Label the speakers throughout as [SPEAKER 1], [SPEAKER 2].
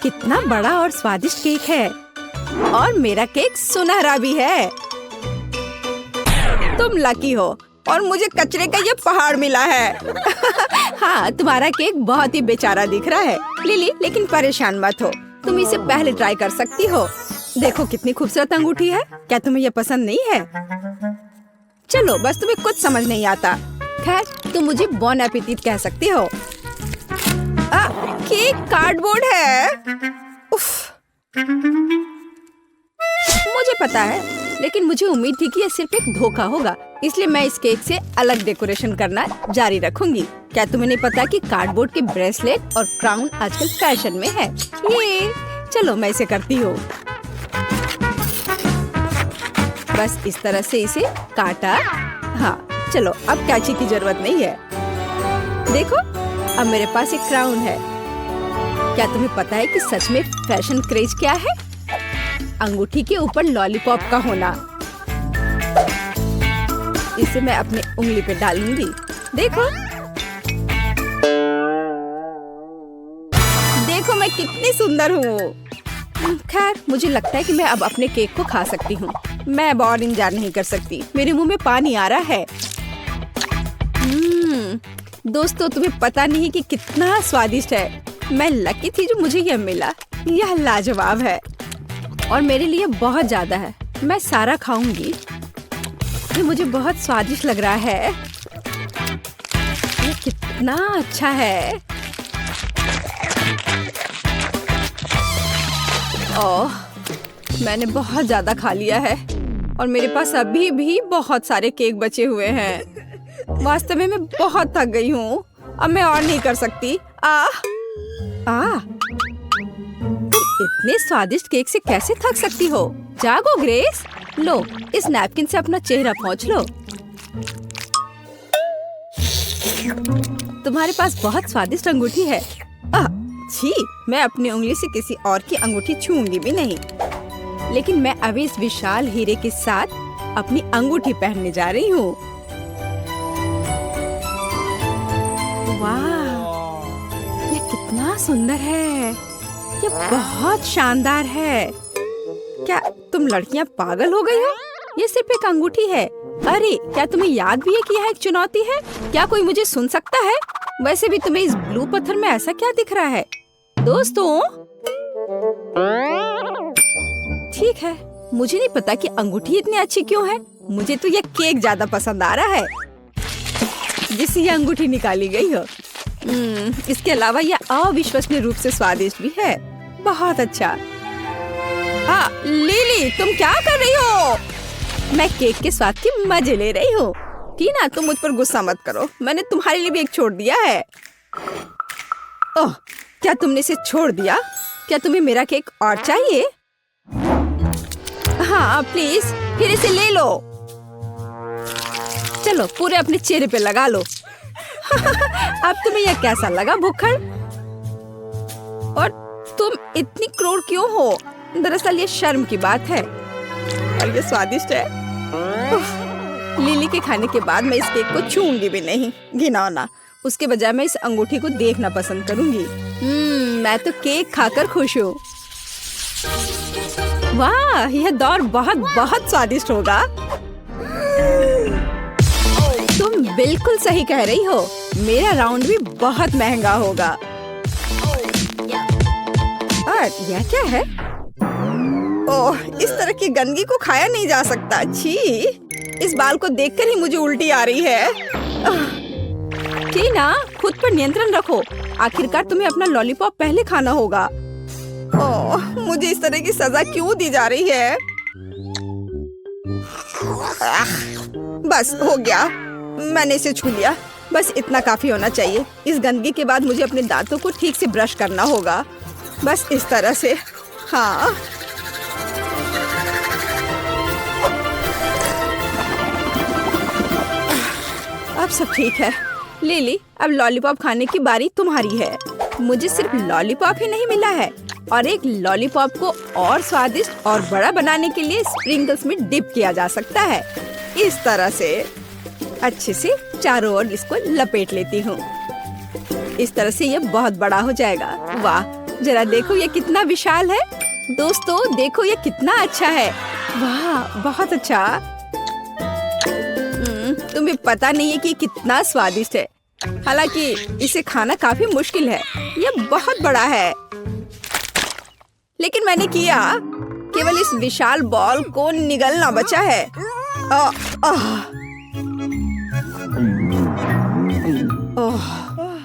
[SPEAKER 1] कितना बड़ा और स्वादिष्ट केक है और मेरा केक सुनहरा भी है। तुम लकी हो और मुझे कचरे का ये पहाड़ मिला है। हाँ, तुम्हारा केक बहुत ही बेचारा दिख रहा है लिली, लेकिन परेशान मत हो, तुम इसे पहले ट्राई कर सकती हो। देखो कितनी खूबसूरत अंगूठी है, क्या तुम्हें यह पसंद नहीं है? चलो, बस तुम्हें कुछ समझ नहीं आता। खैर, तुम मुझे बॉन एपेटिट कह सकती हो। केक कार्डबोर्ड है। उफ। मुझे पता है, लेकिन मुझे उम्मीद थी कि यह सिर्फ एक धोखा होगा, इसलिए मैं इस केक से अलग डेकोरेशन करना जारी रखूंगी। क्या तुम्हें नहीं पता कि कार्डबोर्ड के ब्रेसलेट और क्राउन आजकल फैशन में है? ये चलो, मैं इसे करती हूँ। बस इस तरह से इसे काटा। हाँ, चलो, अब कैची की जरूरत नहीं है। देखो, अब मेरे पास एक क्राउन है। क्या तुम्हें पता है कि सच में फैशन क्रेज क्या है? अंगूठी के ऊपर लॉलीपॉप का होना। इसे मैं अपनी उंगली पे डालूंगी। देखो, देखो मैं कितनी सुंदर हूँ। खैर, मुझे लगता है कि मैं अब अपने केक को खा सकती हूँ। मैं अब और इंतजार नहीं कर सकती, मेरे मुंह में पानी आ रहा है। दोस्तों, तुम्हें पता नहीं कि कितना स्वादिष्ट है। मैं लकी थी जो मुझे यह मिला। यह लाजवाब है और मेरे लिए बहुत ज्यादा है। मैं सारा खाऊंगी। ये मुझे बहुत स्वादिष्ट लग रहा है। ये कितना अच्छा है। ओह, मैंने बहुत ज्यादा खा लिया है और मेरे पास अभी भी बहुत सारे केक बचे हुए हैं। वास्तव में मैं बहुत थक गई हूँ। अब मैं और नहीं कर सकती। इतने स्वादिष्ट केक से कैसे थक सकती हो? जागो ग्रेस, लो इस नैपकिन से अपना चेहरा पोंछ लो। तुम्हारे पास बहुत स्वादिष्ट अंगूठी है। छी, मैं अपनी उंगली से किसी और की अंगूठी छूंगी भी नहीं। लेकिन मैं अभी इस विशाल हीरे के साथ अपनी अंगूठी पहनने जा रही हूँ। वाह, ये कितना सुंदर है। ये बहुत शानदार है। क्या तुम लड़कियां पागल हो गई हो? ये सिर्फ एक अंगूठी है। अरे, क्या तुम्हें याद भी है कि यह एक चुनौती है? क्या कोई मुझे सुन सकता है? वैसे भी तुम्हें इस ब्लू पत्थर में ऐसा क्या दिख रहा है? दोस्तों, ठीक है, मुझे नहीं पता कि अंगूठी इतनी अच्छी क्यों है। मुझे तो यह केक ज्यादा पसंद आ रहा है जिससे यह अंगूठी निकाली गई हो। इसके अलावा यह अविश्वसनीय रूप से स्वादिष्ट भी है। बहुत अच्छा। लिली, तुम क्या कर रही हो? मैं केक के स्वाद की मजे ले रही हूँ। टीना, तुम मुझ पर गुस्सा मत करो, मैंने तुम्हारे लिए भी एक छोड़ दिया है। ओह, क्या तुमने इसे छोड़ दिया? क्या तुम्हें मेरा केक और चाहिए? हाँ प्लीज, फिर इसे ले लो। चलो, पूरे अपने चेहरे पे लगा लो। अब तुम्हें यह कैसा लगा भुक्खड़? और तुम इतनी क्रूर क्यों हो? दरअसल ये शर्म की बात है और ये स्वादिष्ट है। लिली के खाने के बाद मैं इस केक को छूंगी भी नहीं। घिनौना। उसके बजाय मैं इस अंगूठी को देखना पसंद करूंगी। मैं तो केक खाकर खुश हूँ। वाह, यह दौर बहुत बहुत स्वादिष्ट होगा। तुम बिल्कुल सही कह रही हो। मेरा राउंड भी बहुत महंगा होगा। और यह क्या है? ओह, इस तरह की गंदगी को खाया नहीं जा सकता। छी, इस बाल को देखकर ही मुझे उल्टी आ रही है। टीना, खुद पर नियंत्रण रखो। आखिरकार तुम्हें अपना लॉलीपॉप पहले खाना होगा। ओह, मुझे इस तरह की सजा क्यों दी जा रही है? बस हो गया, मैंने इसे छू लिया। बस इतना काफी होना चाहिए। इस गंदगी के बाद मुझे अपने दांतों को ठीक से ब्रश करना होगा। बस इस तरह से। हाँ, अब सब ठीक है। लिली, अब लॉलीपॉप खाने की बारी तुम्हारी है। मुझे सिर्फ लॉलीपॉप ही नहीं मिला है और एक लॉलीपॉप को और स्वादिष्ट और बड़ा बनाने के लिए स्प्रिंकल्स में डिप किया जा सकता है। इस तरह से अच्छे से चारों ओर इसको लपेट लेती हूँ। इस तरह से ये बहुत बड़ा हो जाएगा। वाह, जरा देखो ये कितना विशाल है। दोस्तों देखो ये कितना अच्छा है। वाह बहुत अच्छा। तुम्हें पता नहीं है कि ये कितना स्वादिष्ट है। हालांकि इसे खाना काफी मुश्किल है। ये बहुत बड़ा है, लेकिन मैंने किया। केवल इस विशाल बॉल को निगलना बचा है।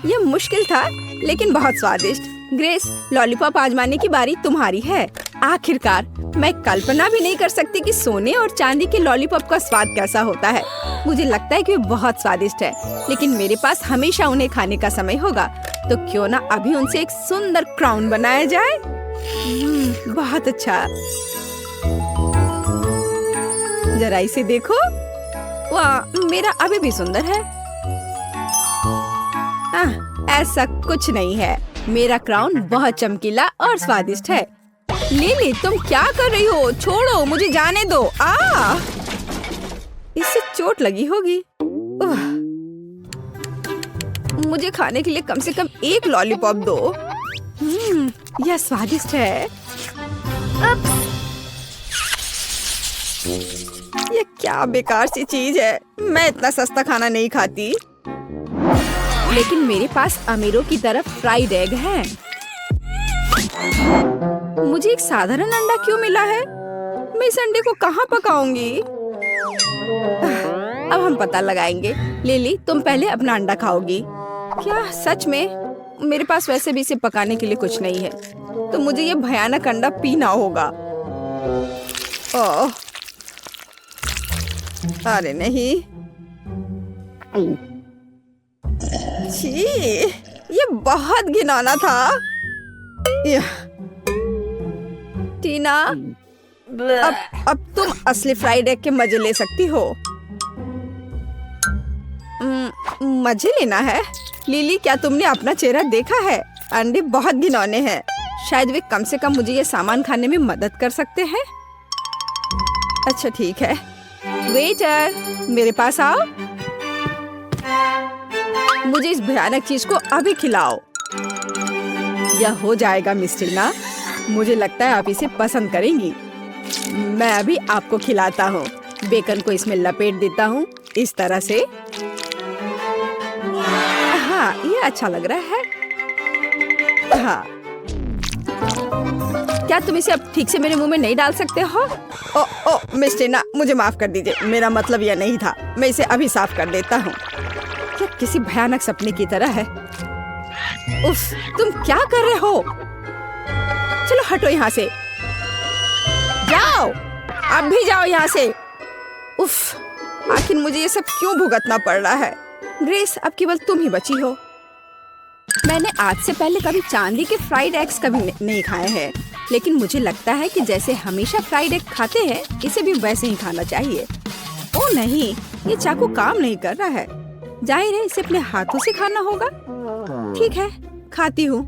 [SPEAKER 1] यह मुश्किल था लेकिन बहुत स्वादिष्ट। ग्रेस, लॉलीपॉप आजमाने की बारी तुम्हारी है। आखिरकार मैं कल्पना भी नहीं कर सकती कि सोने और चांदी के लॉलीपॉप का स्वाद कैसा होता है। मुझे लगता है कि वे बहुत स्वादिष्ट है, लेकिन मेरे पास हमेशा उन्हें खाने का समय होगा। तो क्यों ना अभी उनसे एक सुंदर क्राउन बनाया जाए। बहुत अच्छा। जरा इसे देखो। वाह, मेरा अभी भी सुंदर है। ऐसा कुछ नहीं है। मेरा क्राउन बहुत चमकीला और स्वादिष्ट है। लिली, तुम क्या कर रही हो? छोड़ो, मुझे जाने दो। इससे चोट लगी होगी। मुझे खाने के लिए कम से कम एक लॉलीपॉप दो। यह स्वादिष्ट है। ये क्या बेकार सी चीज है। मैं इतना सस्ता खाना नहीं खाती। लेकिन मेरे पास अमीरों की तरफ फ्राइड एग है। मुझे एक साधारण अंडा क्यों मिला है? मैं इस अंडे को कहाँ पकाऊंगी? अब हम पता लगाएंगे। लिली, तुम पहले अपना अंडा खाओगी। क्या सच में? मेरे पास वैसे भी इसे पकाने के लिए कुछ नहीं है, तो मुझे ये भयानक अंडा पीना होगा। ओह, अरे नहीं। छी, ये बहुत घिनौना था। टीना, अब तुम असली फ्राइड एग के मजे ले सकती हो। मजे लेना है? लिली, क्या तुमने अपना चेहरा देखा है? अंडे बहुत घिनौने हैं। शायद वे कम से कम मुझे ये सामान खाने में मदद कर सकते हैं। अच्छा ठीक है। वेटर, मेरे पास आओ। मुझे इस भयानक चीज को अभी खिलाओ। यह हो जाएगा मिस टीना। मुझे लगता है आप इसे पसंद करेंगी। मैं अभी आपको खिलाता हूँ। बेकन को इसमें लपेट देता हूँ इस तरह से। हाँ, ये अच्छा लग रहा है। हाँ, क्या तुम इसे अब ठीक से मेरे मुंह में नहीं डाल सकते हो? ओ मिस टीना, मुझे माफ कर दीजिए। मेरा मतलब यह नहीं था। मैं इसे अभी साफ कर देता हूँ। क्या किसी भयानक सपने की तरह है। उफ, तुम क्या कर रहे हो? चलो हटो यहाँ से। जाओ, अब भी जाओ यहाँ से। उफ, आखिर मुझे ये सब क्यों भुगतना पड़ रहा है? ग्रेस, अब केवल तुम ही बची हो। मैंने आज से पहले कभी चांदी के फ्राइड एग्स कभी नहीं खाए हैं, लेकिन मुझे लगता है कि जैसे हमेशा फ्राइड एग खाते हैं, इसे भी वैसे ही खाना चाहिए। ओ नहीं, ये चाकू काम नहीं कर रहा है। जाहिर है इसे अपने हाथों से खाना होगा। ठीक है, खाती हूँ।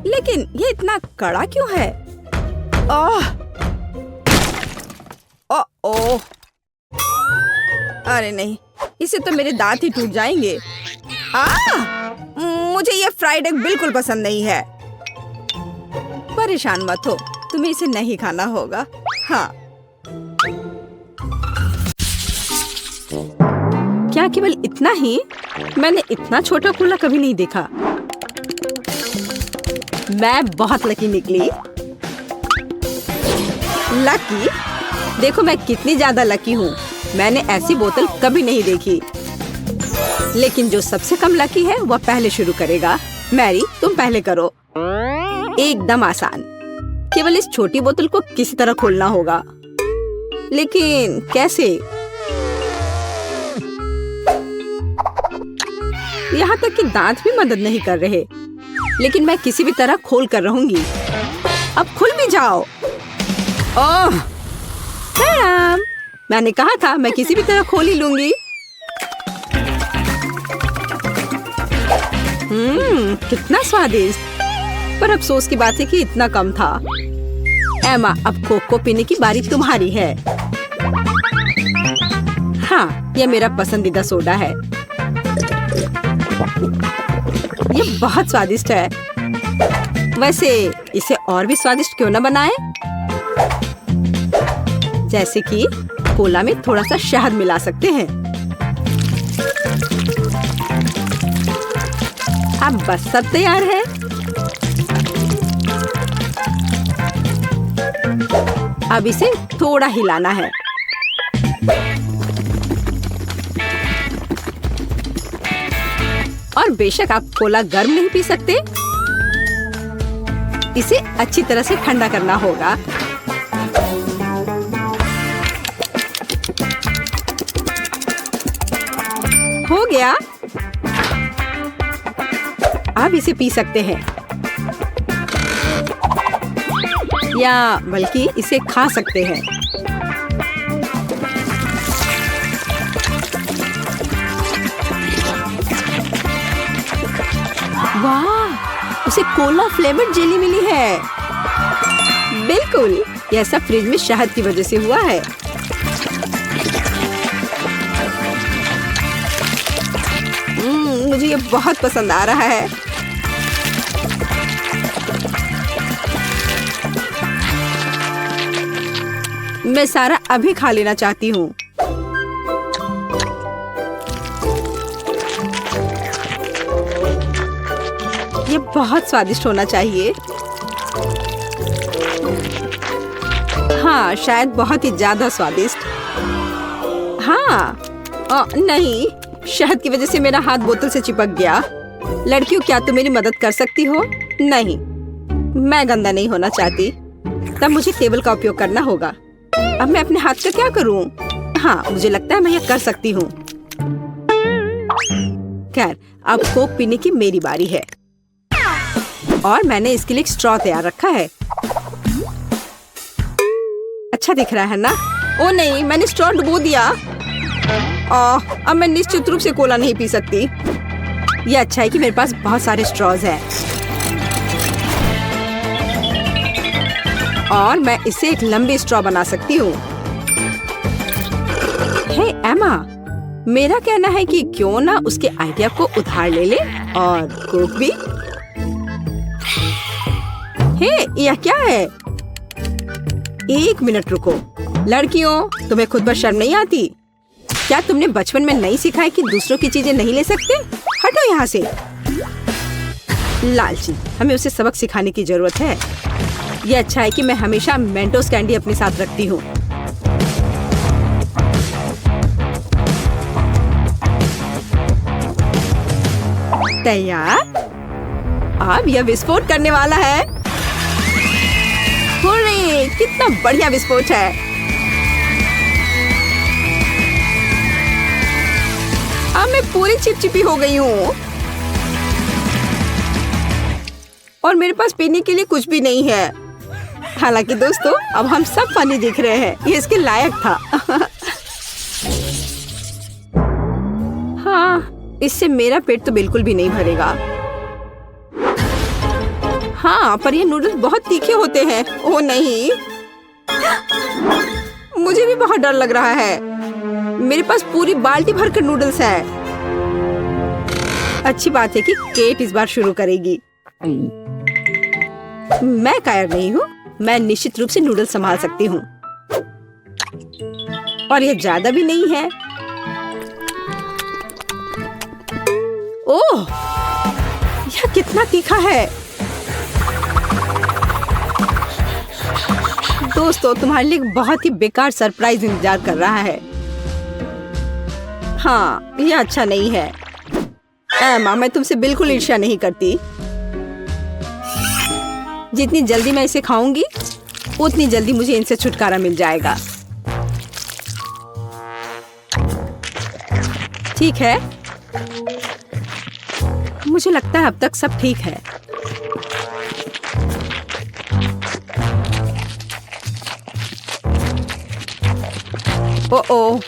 [SPEAKER 1] लेकिन ये इतना कड़ा क्यों है? ओह, अरे नहीं, इसे तो मेरे दांत ही टूट जाएंगे। मुझे ये फ्राइड एग बिल्कुल पसंद नहीं है। परेशान मत हो, तुम्हें इसे नहीं खाना होगा। हाँ, क्या केवल इतना ही? मैंने इतना छोटा कूला कभी नहीं देखा। मैं बहुत लकी निकली। लकी? देखो मैं कितनी ज्यादा लकी हूँ। मैंने ऐसी बोतल कभी नहीं देखी। लेकिन जो सबसे कम लकी है वह पहले शुरू करेगा। मैरी, तुम पहले करो। एकदम आसान। केवल इस छोटी बोतल को किसी तरह खोलना होगा। लेकिन कैसे? यहाँ तक कि दांत भी मदद नहीं कर रहे। लेकिन मैं किसी भी तरह खोल कर रहूंगी। अब खुल भी जाओ। ओह, मैंने कहा था मैं किसी भी तरह खोल ही लूंगी। कितना स्वादिष्ट। पर अफसोस की बात है कि इतना कम था। एमा, अब कोक को पीने की बारी तुम्हारी है। हाँ, यह मेरा पसंदीदा सोडा है। यह बहुत स्वादिष्ट है। वैसे इसे और भी स्वादिष्ट क्यों न बनाएं? जैसे कि कोला में थोड़ा सा शहद मिला सकते हैं। अब बस सब तैयार है। अब इसे थोड़ा हिलाना है। और बेशक आप कोला गर्म नहीं पी सकते, इसे अच्छी तरह से ठंडा करना होगा। हो गया। अब इसे पी सकते हैं या बल्कि इसे खा सकते हैं। वाह, उसे कोला फ्लेवर्ड जेली मिली है। बिल्कुल, यह सब फ्रिज में शहद की वजह से हुआ है। मुझे ये बहुत पसंद आ रहा है। मैं सारा अभी खा लेना चाहती हूँ। ये बहुत स्वादिष्ट होना चाहिए। हाँ, शायद बहुत ही ज्यादा स्वादिष्ट। हाँ, नहीं, शहद की वजह से मेरा हाथ बोतल से चिपक गया। लड़कियों, क्या तुम मेरी मदद कर सकती हो? नहीं, मैं गंदा नहीं होना चाहती। तब मुझे टेबल का उपयोग करना होगा। अब मैं अपने हाथ का क्या करूं? हाँ, मुझे लगता है मैं यह कर सकती हूँ। खैर, अब कोक पीने की मेरी बारी है और मैंने इसके लिए एक स्ट्रॉ तैयार रखा है। अच्छा दिख रहा है ना? ओ नहीं, मैंने स्ट्रॉ डुबो दिया। अब मैं निश्चित रूप से कोला नहीं पी सकती। ये अच्छा है कि मेरे पास बहुत सारे स्ट्रॉज हैं और मैं इससे एक लंबी स्ट्रॉ बना सकती हूँ। हे एमा, मेरा कहना है कि क्यों ना उसके आइडिया को उधार ले ले और कोक भी। हे, यह क्या है? एक मिनट रुको। लड़कियों, तुम्हें खुद पर शर्म नहीं आती? क्या तुमने बचपन में नहीं सीखा है कि दूसरों की चीजें नहीं ले सकते? हटो यहाँ से। लालची, हमें उसे सबक सिखाने की जरूरत है। ये अच्छा है कि मैं हमेशा मेंटोस कैंडी अपने साथ रखती हूँ। तैयार? अब यह विस्फोट करने वाला है। हुर्रे, कितना बढ़िया विस्फोट है। अब मैं पूरी चिपचिपी हो गई हूँ और मेरे पास पीने के लिए कुछ भी नहीं है। हालांकि दोस्तों, अब हम सब फनी दिख रहे हैं। ये इसके लायक था। हाँ, इससे मेरा पेट तो बिल्कुल भी नहीं भरेगा। हाँ, पर ये नूडल्स बहुत तीखे होते हैं। ओह नहीं, मुझे भी बहुत डर लग रहा है। मेरे पास पूरी बाल्टी भरकर नूडल्स है। अच्छी बात है कि केट इस बार शुरू करेगी। मैं कायर नहीं हूँ। मैं निश्चित रूप से नूडल्स संभाल सकती हूँ और यह ज्यादा भी नहीं है। ओह, यह कितना तीखा है। दोस्तों, तुम्हारे लिए एक बहुत ही बेकार सरप्राइज इंतजार कर रहा है। हाँ, यह अच्छा नहीं है। एमा, मैं तुमसे बिल्कुल ईर्ष्या नहीं करती। जितनी जल्दी मैं इसे खाऊंगी, उतनी जल्दी मुझे इनसे छुटकारा मिल जाएगा। ठीक है, मुझे लगता है अब तक सब ठीक है। ओह,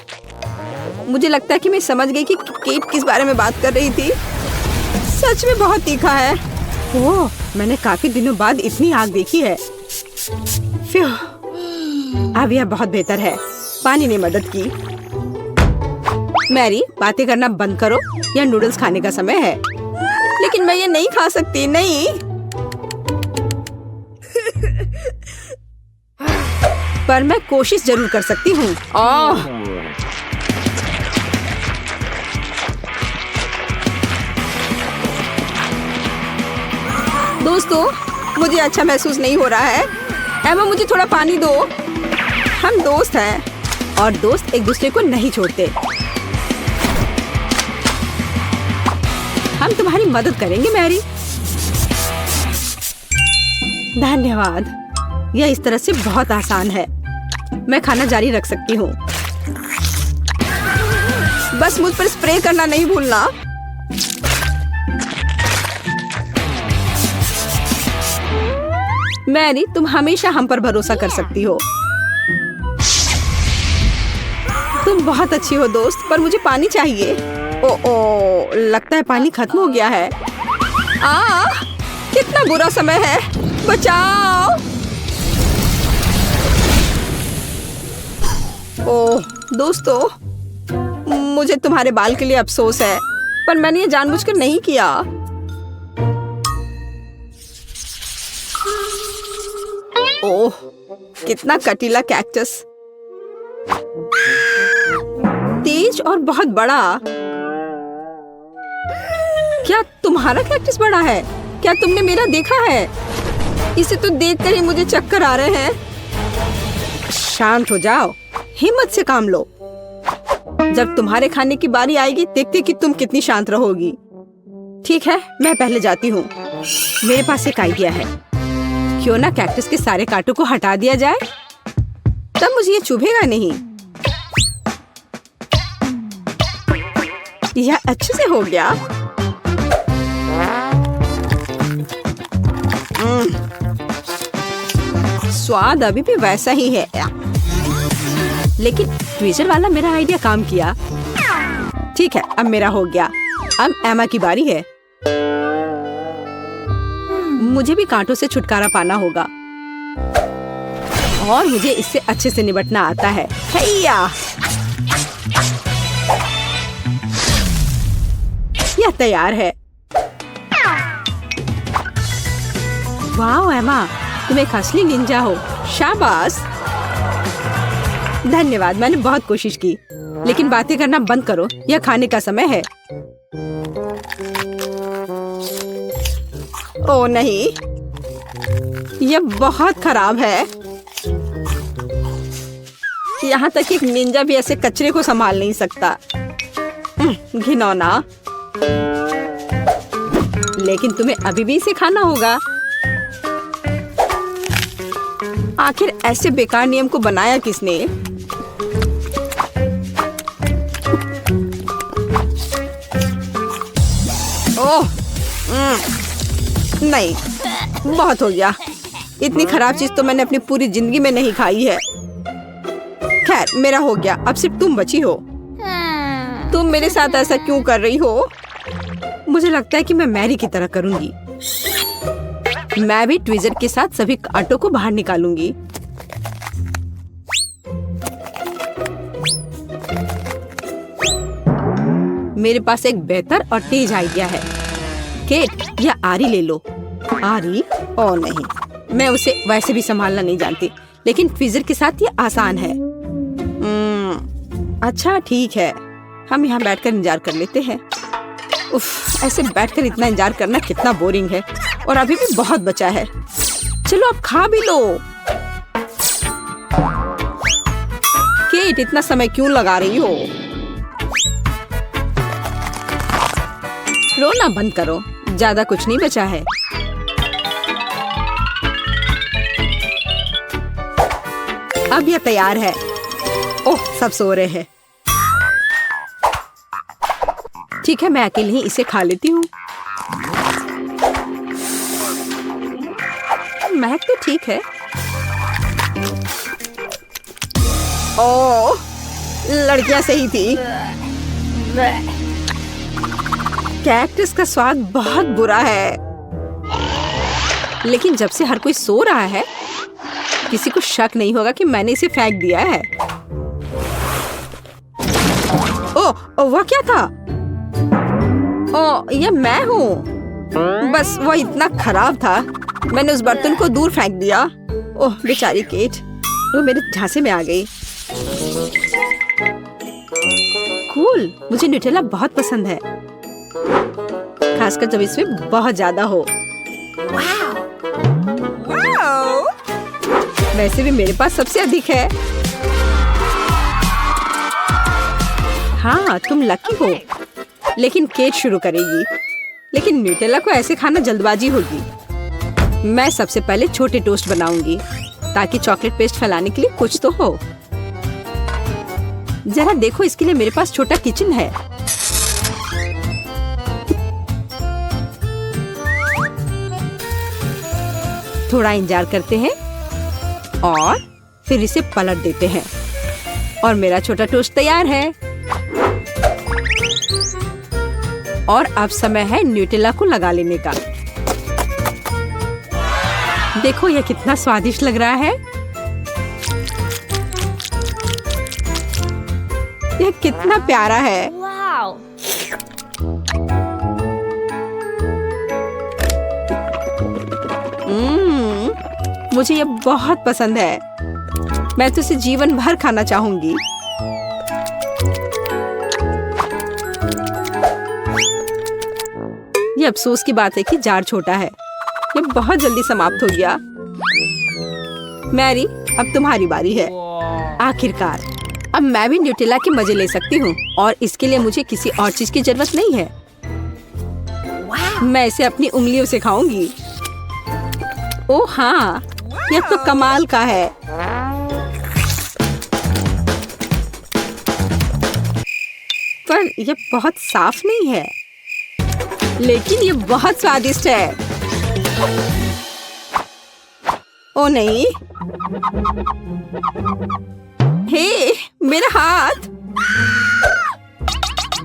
[SPEAKER 1] मुझे लगता है कि मैं समझ गई कि केट किस बारे में बात कर रही थी। सच में बहुत तीखा है। ओह, मैंने काफी दिनों बाद इतनी आग देखी है। अब यह बहुत बेहतर है। पानी ने मदद की। मैरी, बातें करना बंद करो। यह नूडल्स खाने का समय है। लेकिन मैं ये नहीं खा सकती। नहीं, पर मैं कोशिश जरूर कर सकती हूँ। दोस्तों, मुझे अच्छा महसूस नहीं हो रहा है। एमा, मुझे थोड़ा पानी दो। हम दोस्त हैं और दोस्त एक दूसरे को नहीं छोड़ते। हम तुम्हारी मदद करेंगे मैरी। धन्यवाद। यह इस तरह से बहुत आसान है। मैं खाना जारी रख सकती हूँ। बस मुझ पर स्प्रे करना नहीं भूलना। मैरी, तुम हमेशा हम पर भरोसा कर सकती हो। तुम बहुत अच्छी हो दोस्त, पर मुझे पानी चाहिए। ओ, लगता है पानी खत्म हो गया है। कितना बुरा समय है। बचाओ। ओह दोस्तों, मुझे तुम्हारे बाल के लिए अफसोस है, पर मैंने ये जानबूझकर नहीं किया। ओह, कितना कटीला कैक्टस। तेज और बहुत बड़ा। क्या तुम्हारा कैक्टस बड़ा है? क्या तुमने मेरा देखा है? इसे तो देखकर ही मुझे चक्कर आ रहे हैं। शांत हो जाओ, हिम्मत से काम लो। जब तुम्हारे खाने की बारी आएगी, देखते कि तुम कितनी शांत रहोगी। ठीक है, मैं पहले जाती हूँ। मेरे पास एक आइडिया है। क्यों ना कैक्टस के सारे कांटों को हटा दिया जाए, तब मुझे ये चुभेगा नहीं। यह अच्छे से हो गया। स्वाद अभी भी वैसा ही है, लेकिन ट्वीजर वाला मेरा आइडिया काम किया। ठीक है, अब मेरा हो गया। अब एमा की बारी है। मुझे भी कांटों से छुटकारा पाना होगा और मुझे इससे अच्छे से निपटना आता है। हैया! यह तैयार है। वाह एमा, तुम एक असली निंजा हो। शाबाश। धन्यवाद, मैंने बहुत कोशिश की। लेकिन बातें करना बंद करो, यह खाने का समय है। ओह नहीं, यह बहुत खराब है। यहाँ तक एक निंजा भी ऐसे कचरे को संभाल नहीं सकता। घिनौना। लेकिन तुम्हें अभी भी इसे खाना होगा। आखिर ऐसे बेकार नियम को बनाया किसने? ओह, नहीं, बहुत हो गया। इतनी खराब चीज तो मैंने अपनी पूरी जिंदगी में नहीं खाई है। खैर, मेरा हो गया। अब सिर्फ तुम बची हो। तुम मेरे साथ ऐसा क्यों कर रही हो? मुझे लगता है कि मैं मैरी की तरह करूंगी। मैं भी ट्वीजर के साथ सभी कांटों को बाहर निकालूंगी। मेरे पास एक बेहतर और तेज आइडिया है। केट, यह आरी ले लो। आरी? ओ नहीं, मैं उसे वैसे भी संभालना नहीं जानती, लेकिन ट्वीजर के साथ ये आसान है। अच्छा ठीक है, हम यहाँ बैठकर इंतजार कर लेते हैं। उफ, ऐसे बैठकर इतना इंतजार करना कितना बोरिंग है। और अभी भी बहुत बचा है। चलो अब खा भी लो। केट, इतना समय क्यों लगा रही हो? रोना बंद करो, ज्यादा कुछ नहीं बचा है। अब यह तैयार है। ओह, सब सो रहे हैं। ठीक है, मैं अकेले ही इसे खा लेती हूँ। महक तो ठीक है। ओह, लड़कियां सही थी। कैक्टस का स्वाद बहुत बुरा है, लेकिन जब से हर कोई सो रहा है, किसी को शक नहीं होगा कि मैंने इसे फेंक दिया है। ओह, वह क्या था? ओह, यह मैं हूँ। बस वह इतना खराब था, मैंने उस बर्तन को दूर फेंक दिया। ओह बेचारी केट, वो मेरे झांसे में आ गई। कूल, मुझे न्यूटेला बहुत पसंद है, खासकर जब इसमें बहुत ज्यादा हो। वैसे भी मेरे पास सबसे अधिक है। हाँ, तुम लकी हो। लेकिन केट शुरू करेगी। लेकिन न्यूटेला को ऐसे खाना जल्दबाजी होगी। मैं सबसे पहले छोटे टोस्ट बनाऊंगी ताकि चॉकलेट पेस्ट फैलाने के लिए कुछ तो हो। जरा देखो, इसके लिए मेरे पास छोटा किचन है। थोड़ा इंतजार करते हैं और फिर इसे पलट देते हैं और मेरा छोटा टोस्ट तैयार है। और अब समय है न्यूटेला को लगा लेने का। देखो यह कितना स्वादिष्ट लग रहा है। यह कितना प्यारा है। मुझे यह बहुत पसंद है। मैं तो इसे जीवन भर खाना चाहूंगी। ये अफसोस की बात है कि जार छोटा है। ये बहुत जल्दी समाप्त हो गया। मैरी, अब तुम्हारी बारी है। आखिरकार अब मैं भी न्यूटेला के मजे ले सकती हूँ और इसके लिए मुझे किसी और चीज की जरूरत नहीं है। मैं इसे अपनी उंगलियों से खाऊंगी। ओह हाँ, यह तो कमाल का है। पर यह बहुत साफ नहीं है, लेकिन ये बहुत स्वादिष्ट है। ओ नहीं, हे मेरा हाथ।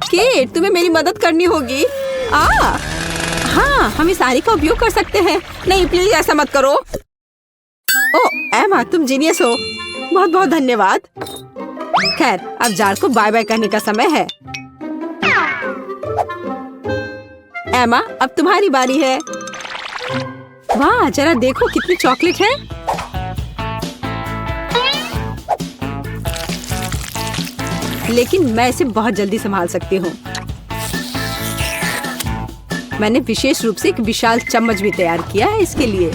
[SPEAKER 1] केट, तुम्हें मेरी मदद करनी होगी। हाँ, हम इस आरी का उपयोग कर सकते हैं। नहीं प्लीज ऐसा मत करो। ओ एमा, तुम जीनियस हो। बहुत बहुत धन्यवाद। खैर, अब जार को बाय बाय करने का समय है। एमा, अब तुम्हारी बारी है। वाह, जरा देखो कितनी चॉकलेट है। लेकिन मैं इसे बहुत जल्दी संभाल सकती हूँ। मैंने विशेष रूप से एक विशाल चम्मच भी तैयार किया है इसके लिए।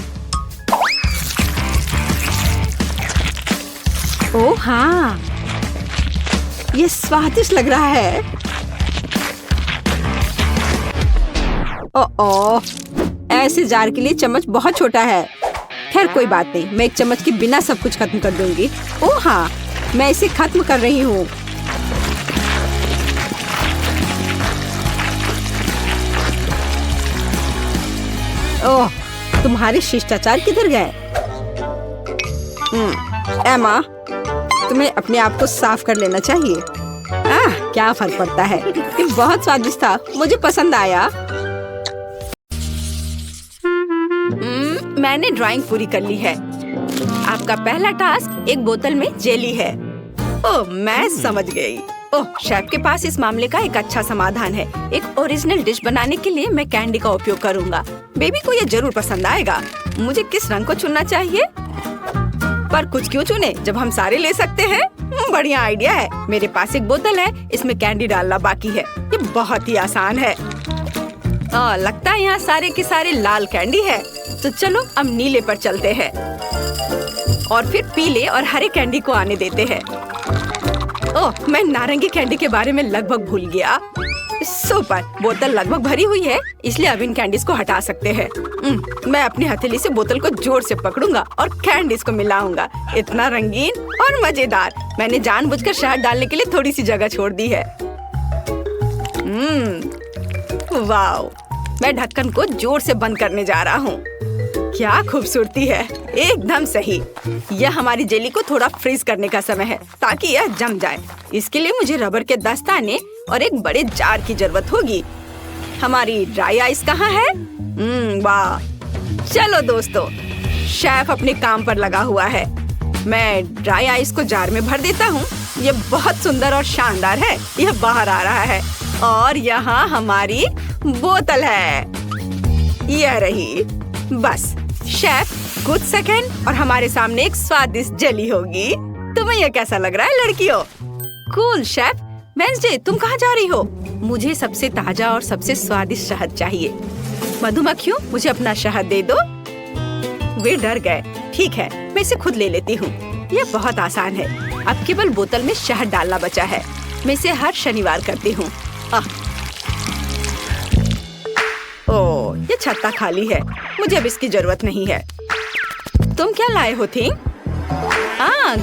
[SPEAKER 1] ओह हाँ, ये स्वादिष्ट लग रहा है। ओह, ऐसे जार के लिए चम्मच बहुत छोटा है। खैर कोई बात नहीं, मैं एक चम्मच के बिना सब कुछ खत्म कर दूंगी। ओह हाँ, मैं इसे खत्म कर रही हूँ। ओह, तुम्हारे शिष्टाचार किधर गए? एमा, तुम्हें अपने आप को साफ कर लेना चाहिए। क्या फर्क पड़ता है। ये बहुत स्वादिष्ट था, मुझे पसंद आया। मैंने ड्राइंग पूरी कर ली है। आपका पहला टास्क एक बोतल में जेली है। ओह, मैं समझ गई। ओह, शेफ के पास इस मामले का एक अच्छा समाधान है। एक ओरिजिनल डिश बनाने के लिए मैं कैंडी का उपयोग करूंगा। बेबी को ये जरूर पसंद आएगा। मुझे किस रंग को चुनना चाहिए? पर कुछ क्यों चुने जब हम सारे ले सकते हैं? बढ़िया आइडिया है। मेरे पास एक बोतल है, इसमें कैंडी डालना बाकी है। ये बहुत ही आसान है। लगता है यहाँ सारे के सारे लाल कैंडी है। तो चलो अब नीले पर चलते हैं और फिर पीले और हरे कैंडी को आने देते हैं। ओह, मैं नारंगी कैंडी के बारे में लगभग भूल गया। सुपर, बोतल लगभग भरी हुई है, इसलिए अब इन कैंडीज को हटा सकते हैं। मैं अपनी हथेली से बोतल को जोर से पकड़ूंगा और कैंडीज को मिलाऊंगा। इतना रंगीन और मजेदार। मैंने जानबूझकर शहद डालने के लिए थोड़ी सी जगह छोड़ दी है। वाह, मैं ढक्कन को जोर से बंद करने जा रहा हूँ। क्या खूबसूरती है, एकदम सही। यह हमारी जेली को थोड़ा फ्रीज करने का समय है ताकि यह जम जाए। इसके लिए मुझे रबर के दस्ताने और एक बड़े जार की जरूरत होगी। हमारी ड्राई आइस कहाँ है? वाह, चलो दोस्तों, शेफ अपने काम पर लगा हुआ है। मैं ड्राई आइस को जार में भर देता हूँ। यह बहुत सुंदर और शानदार है। यह बाहर आ रहा है और यहाँ हमारी बोतल है। यह रही। बस शेफ, कुछ सेकंड और हमारे सामने एक स्वादिष्ट जेली होगी। तुम्हें यह कैसा लग रहा है लड़कियों? Cool chef. वेंसडे, तुम कहाँ जा रही हो? मुझे सबसे ताजा और सबसे स्वादिष्ट शहद चाहिए। मधुमक्खियों, मुझे अपना शहद दे दो। वे डर गए। ठीक है, मैं इसे खुद ले लेती हूँ। यह बहुत आसान है। अब केवल बोतल में शहद डालना बचा है। मैं इसे हर शनिवार करती हूँ। ओह, ये छत्ता खाली है। मुझे अब इसकी जरूरत नहीं है। तुम क्या लाए हो थी?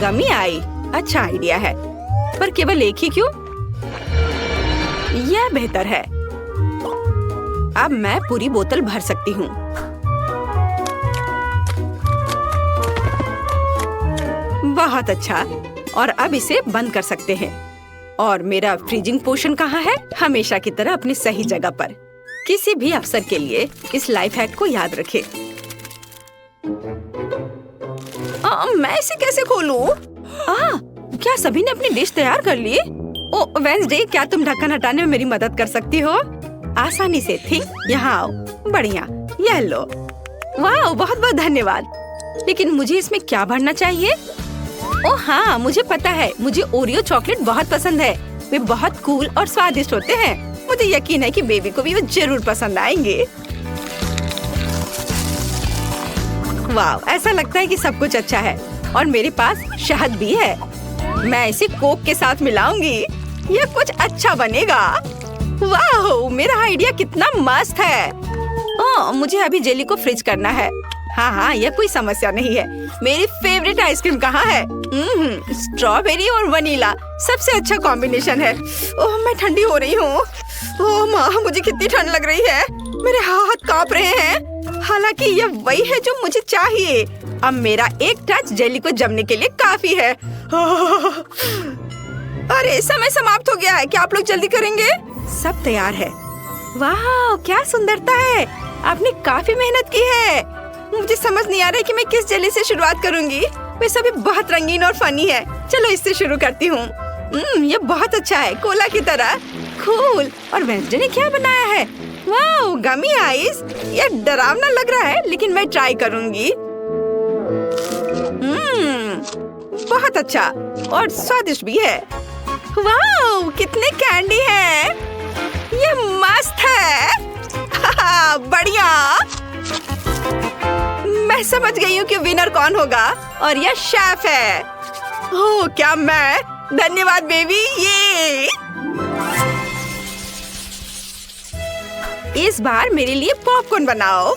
[SPEAKER 1] गमी आई। अच्छा आइडिया है, पर केवल एक ही क्यों? यह बेहतर है। अब मैं पूरी बोतल भर सकती हूँ। बहुत अच्छा। और अब इसे बंद कर सकते हैं। और मेरा फ्रीजिंग पोशन कहाँ है? हमेशा की तरह अपनी सही जगह पर। किसी भी अवसर के लिए इस लाइफ हैक को याद रखें। मैं इसे कैसे खोलूं? क्या सभी ने अपनी डिश तैयार कर ली? ओह वेंसडे, क्या तुम ढक्कन हटाने में मेरी मदद कर सकती हो? आसानी से थी। यहाँ आओ। बढ़िया, यह लो। वाह, बहुत बहुत धन्यवाद। लेकिन मुझे इसमें क्या भरना चाहिए? ओह हाँ, मुझे पता है। मुझे ओरियो चॉकलेट बहुत पसंद है। वे बहुत कूल और स्वादिष्ट होते हैं। मुझे यकीन है कि बेबी को भी वो जरूर पसंद आएंगे। वाह, ऐसा लगता है कि सब कुछ अच्छा है। और मेरे पास शहद भी है। मैं इसे कोक के साथ मिलाऊंगी। यह कुछ अच्छा बनेगा। वाह, मेरा आइडिया कितना मस्त है। मुझे अभी जेली को फ्रीज करना है। हाँ, यह कोई समस्या नहीं है। मेरी फेवरेट आइसक्रीम कहाँ है? स्ट्रॉबेरी और वनीला सबसे अच्छा कॉम्बिनेशन है। ओह, मैं ठंडी हो रही हूँ। ओह माँ, मुझे कितनी ठंड लग रही है। मेरे हाथ कांप रहे हैं। हालांकि यह वही है जो मुझे चाहिए। अब मेरा एक टच जेली को जमने के लिए काफी है। अरे, समय समाप्त हो गया है। क्या आप लोग जल्दी करेंगे? सब तैयार है। वाह, क्या सुंदरता है। आपने काफी मेहनत की है। मुझे समझ नहीं आ रहा है कि मैं किस जेली से शुरुआत करूंगी। वे सभी बहुत रंगीन और फनी है। चलो इससे शुरू करती हूँ। ये बहुत अच्छा है, कोला की तरह। कूल। और वेंसडे ने क्या बनाया है? वाह, गमी आइस। यह डरावना लग रहा है, लेकिन मैं ट्राई करूंगी। बहुत अच्छा और स्वादिष्ट भी है। वाह, कितने कैंडी है। ये मस्त है। बढ़िया। मैं समझ गई हूँ कि विनर कौन होगा, और यह शेफ है। ओह, क्या मैं? धन्यवाद बेबी। ये इस बार मेरे लिए पॉपकॉर्न बनाओ।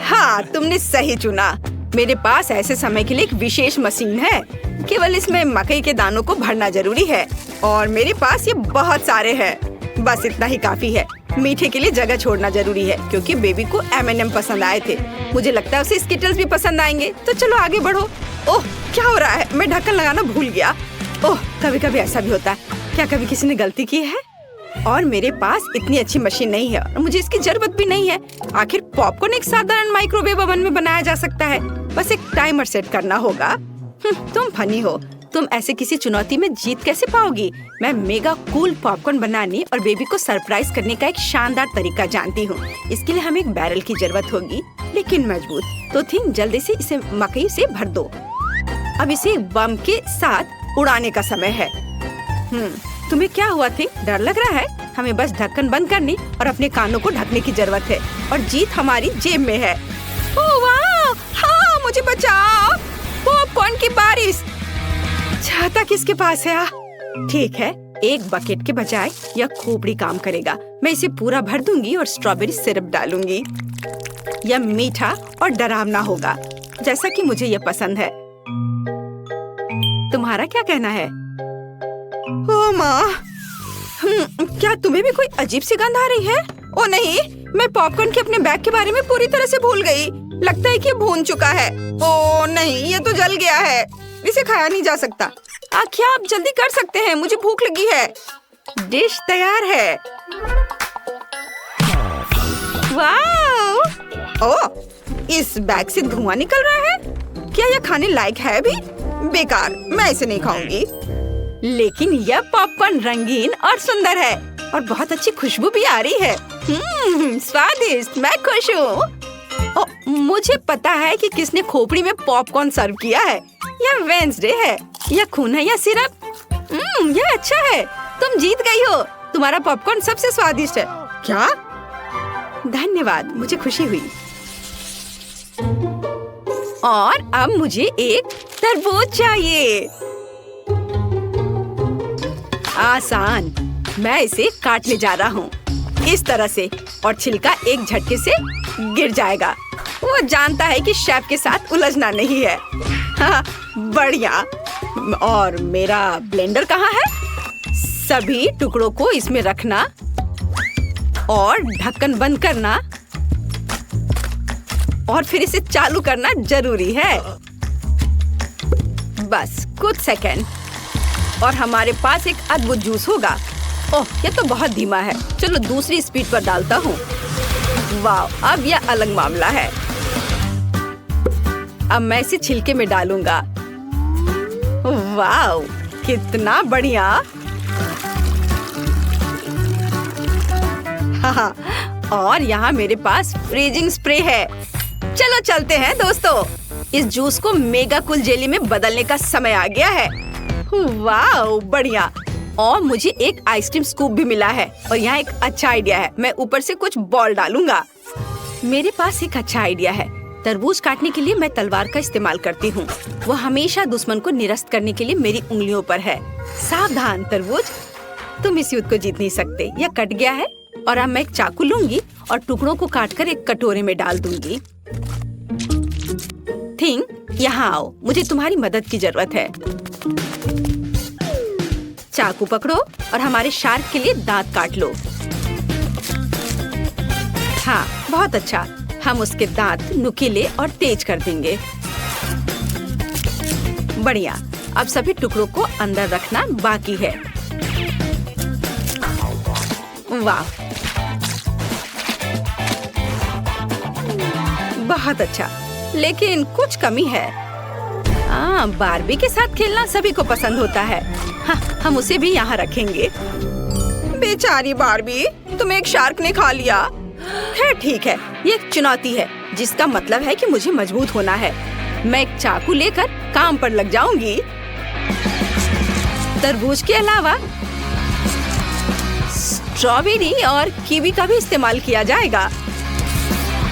[SPEAKER 1] हाँ, तुमने सही चुना। मेरे पास ऐसे समय के लिए एक विशेष मशीन है। केवल इसमें मकई के दानों को भरना जरूरी है, और मेरे पास ये बहुत सारे हैं। बस इतना ही काफी है। मीठे के लिए जगह छोड़ना जरूरी है, क्योंकि बेबी को M&M पसंद आए थे। मुझे लगता है उसे स्किटल्स भी पसंद आएंगे। तो चलो आगे बढ़ो। ओह, क्या हो रहा है? मैं ढक्कन लगाना भूल गया। ओह, कभी कभी ऐसा भी होता है। क्या कभी किसी ने गलती की है? और मेरे पास इतनी अच्छी मशीन नहीं है, और मुझे इसकी जरूरत भी नहीं है। आखिर पॉपकॉर्न एक साधारण माइक्रोवेव ओवन में बनाया जा सकता है। बस एक टाइमर सेट करना होगा। तुम फनी हो। तुम ऐसे किसी चुनौती में जीत कैसे पाओगी? मैं मेगा कूल पॉपकॉर्न बनाने और बेबी को सरप्राइज करने का एक शानदार तरीका जानती हूँ। इसके लिए हमें एक बैरल की जरूरत होगी, लेकिन मजबूत। तो थिंग, जल्दी से इसे मकई से भर दो। अब इसे बम के साथ उड़ाने का समय है। तुम्हें क्या हुआ थी? डर लग रहा है? हमें बस ढक्कन बंद करने और अपने कानों को ढकने की जरूरत है, और जीत हमारी जेब में है। ओह वाह! हाँ, मुझे बचाओ। पॉपकॉर्न की बारिश। छाता किसके पास है? ठीक है, एक बकेट के बजाय यह खोपड़ी काम करेगा। मैं इसे पूरा भर दूंगी और स्ट्रॉबेरी सिरप डालूंगी। यह मीठा और डरावना होगा, जैसा कि मुझे यह पसंद है। तुम्हारा क्या कहना है? ओह माँ, क्या तुम्हें भी कोई अजीब सी गंध आ रही है? ओ नहीं, मैं पॉपकॉर्न के अपने बैग के बारे में पूरी तरह से भूल गई। लगता है कि ये भून चुका है। ओ नहीं, ये तो जल गया है। इसे खाया नहीं जा सकता। क्या आप जल्दी कर सकते हैं? मुझे भूख लगी है। डिश तैयार है। वाह! ओह, इस बैग से धुआं निकल रहा है। क्या यह खाने लायक है भी? बेकार, मैं इसे नहीं खाऊंगी। लेकिन यह पॉपकॉर्न रंगीन और सुंदर है, और बहुत अच्छी खुशबू भी आ रही है। स्वादिष्ट, मैं खुश हूँ। मुझे पता है कि किसने खोपड़ी में पॉपकॉर्न सर्व किया है। यह वेंसडे है। यह खून है या सिरप? यह अच्छा है। तुम जीत गई हो। तुम्हारा पॉपकॉर्न सबसे स्वादिष्ट है। क्या? धन्यवाद, मुझे खुशी हुई। और अब मुझे एक तरबूज चाहिए। आसान। मैं इसे काटने जा रहा हूँ इस तरह से, और छिलका एक झटके से गिर जाएगा। वो जानता है कि शेफ के साथ उलझना नहीं है। हाँ, बढ़िया। और मेरा ब्लेंडर कहाँ है? सभी टुकड़ों को इसमें रखना और ढक्कन बंद करना और फिर इसे चालू करना जरूरी है। बस कुछ सेकंड और हमारे पास एक अद्भुत जूस होगा। ओह, ये तो बहुत धीमा है। चलो दूसरी स्पीड पर डालता हूँ। वाह, अब यह अलग मामला है। अब मैं इसे छिलके में डालूंगा। वाह, कितना बढ़िया। हाँ, और यहाँ मेरे पास फ्रीजिंग स्प्रे है। चलो चलते हैं दोस्तों। इस जूस को मेगा कूल जेली में बदलने का समय आ गया है। वाह, बढ़िया। और मुझे एक आइसक्रीम स्कूप भी मिला है। और यहाँ एक अच्छा आइडिया है। मैं ऊपर से कुछ बॉल डालूंगा। मेरे पास एक अच्छा आइडिया है। तरबूज काटने के लिए मैं तलवार का इस्तेमाल करती हूँ। वो हमेशा दुश्मन को निरस्त करने के लिए मेरी उंगलियों पर है। सावधान तरबूज, तुम इस युद्ध को जीत नहीं सकते। यह कट गया है और अब मैं एक चाकू लूंगी और टुकड़ों को काटकर एक कटोरे में डाल दूंगी। थिंग, यहाँ आओ, मुझे तुम्हारी मदद की जरूरत है। चाकू पकड़ो और हमारे शार्क के लिए दांत काट लो। हाँ, बहुत अच्छा। हम उसके दांत नुकीले और तेज कर देंगे। बढ़िया। अब सभी टुकड़ों को अंदर रखना बाकी है। वाह, बहुत अच्छा, लेकिन कुछ कमी है। बारबी के साथ खेलना सभी को पसंद होता है। हाँ, हम उसे भी यहाँ रखेंगे। बेचारी बारबी, तुम्हें एक शार्क ने खा लिया। खैर ठीक है, ये एक चुनौती है, जिसका मतलब है कि मुझे मजबूत होना है। मैं एक चाकू लेकर काम पर लग जाऊंगी। तरबूज के अलावा स्ट्रॉबेरी और कीवी का भी इस्तेमाल किया जाएगा।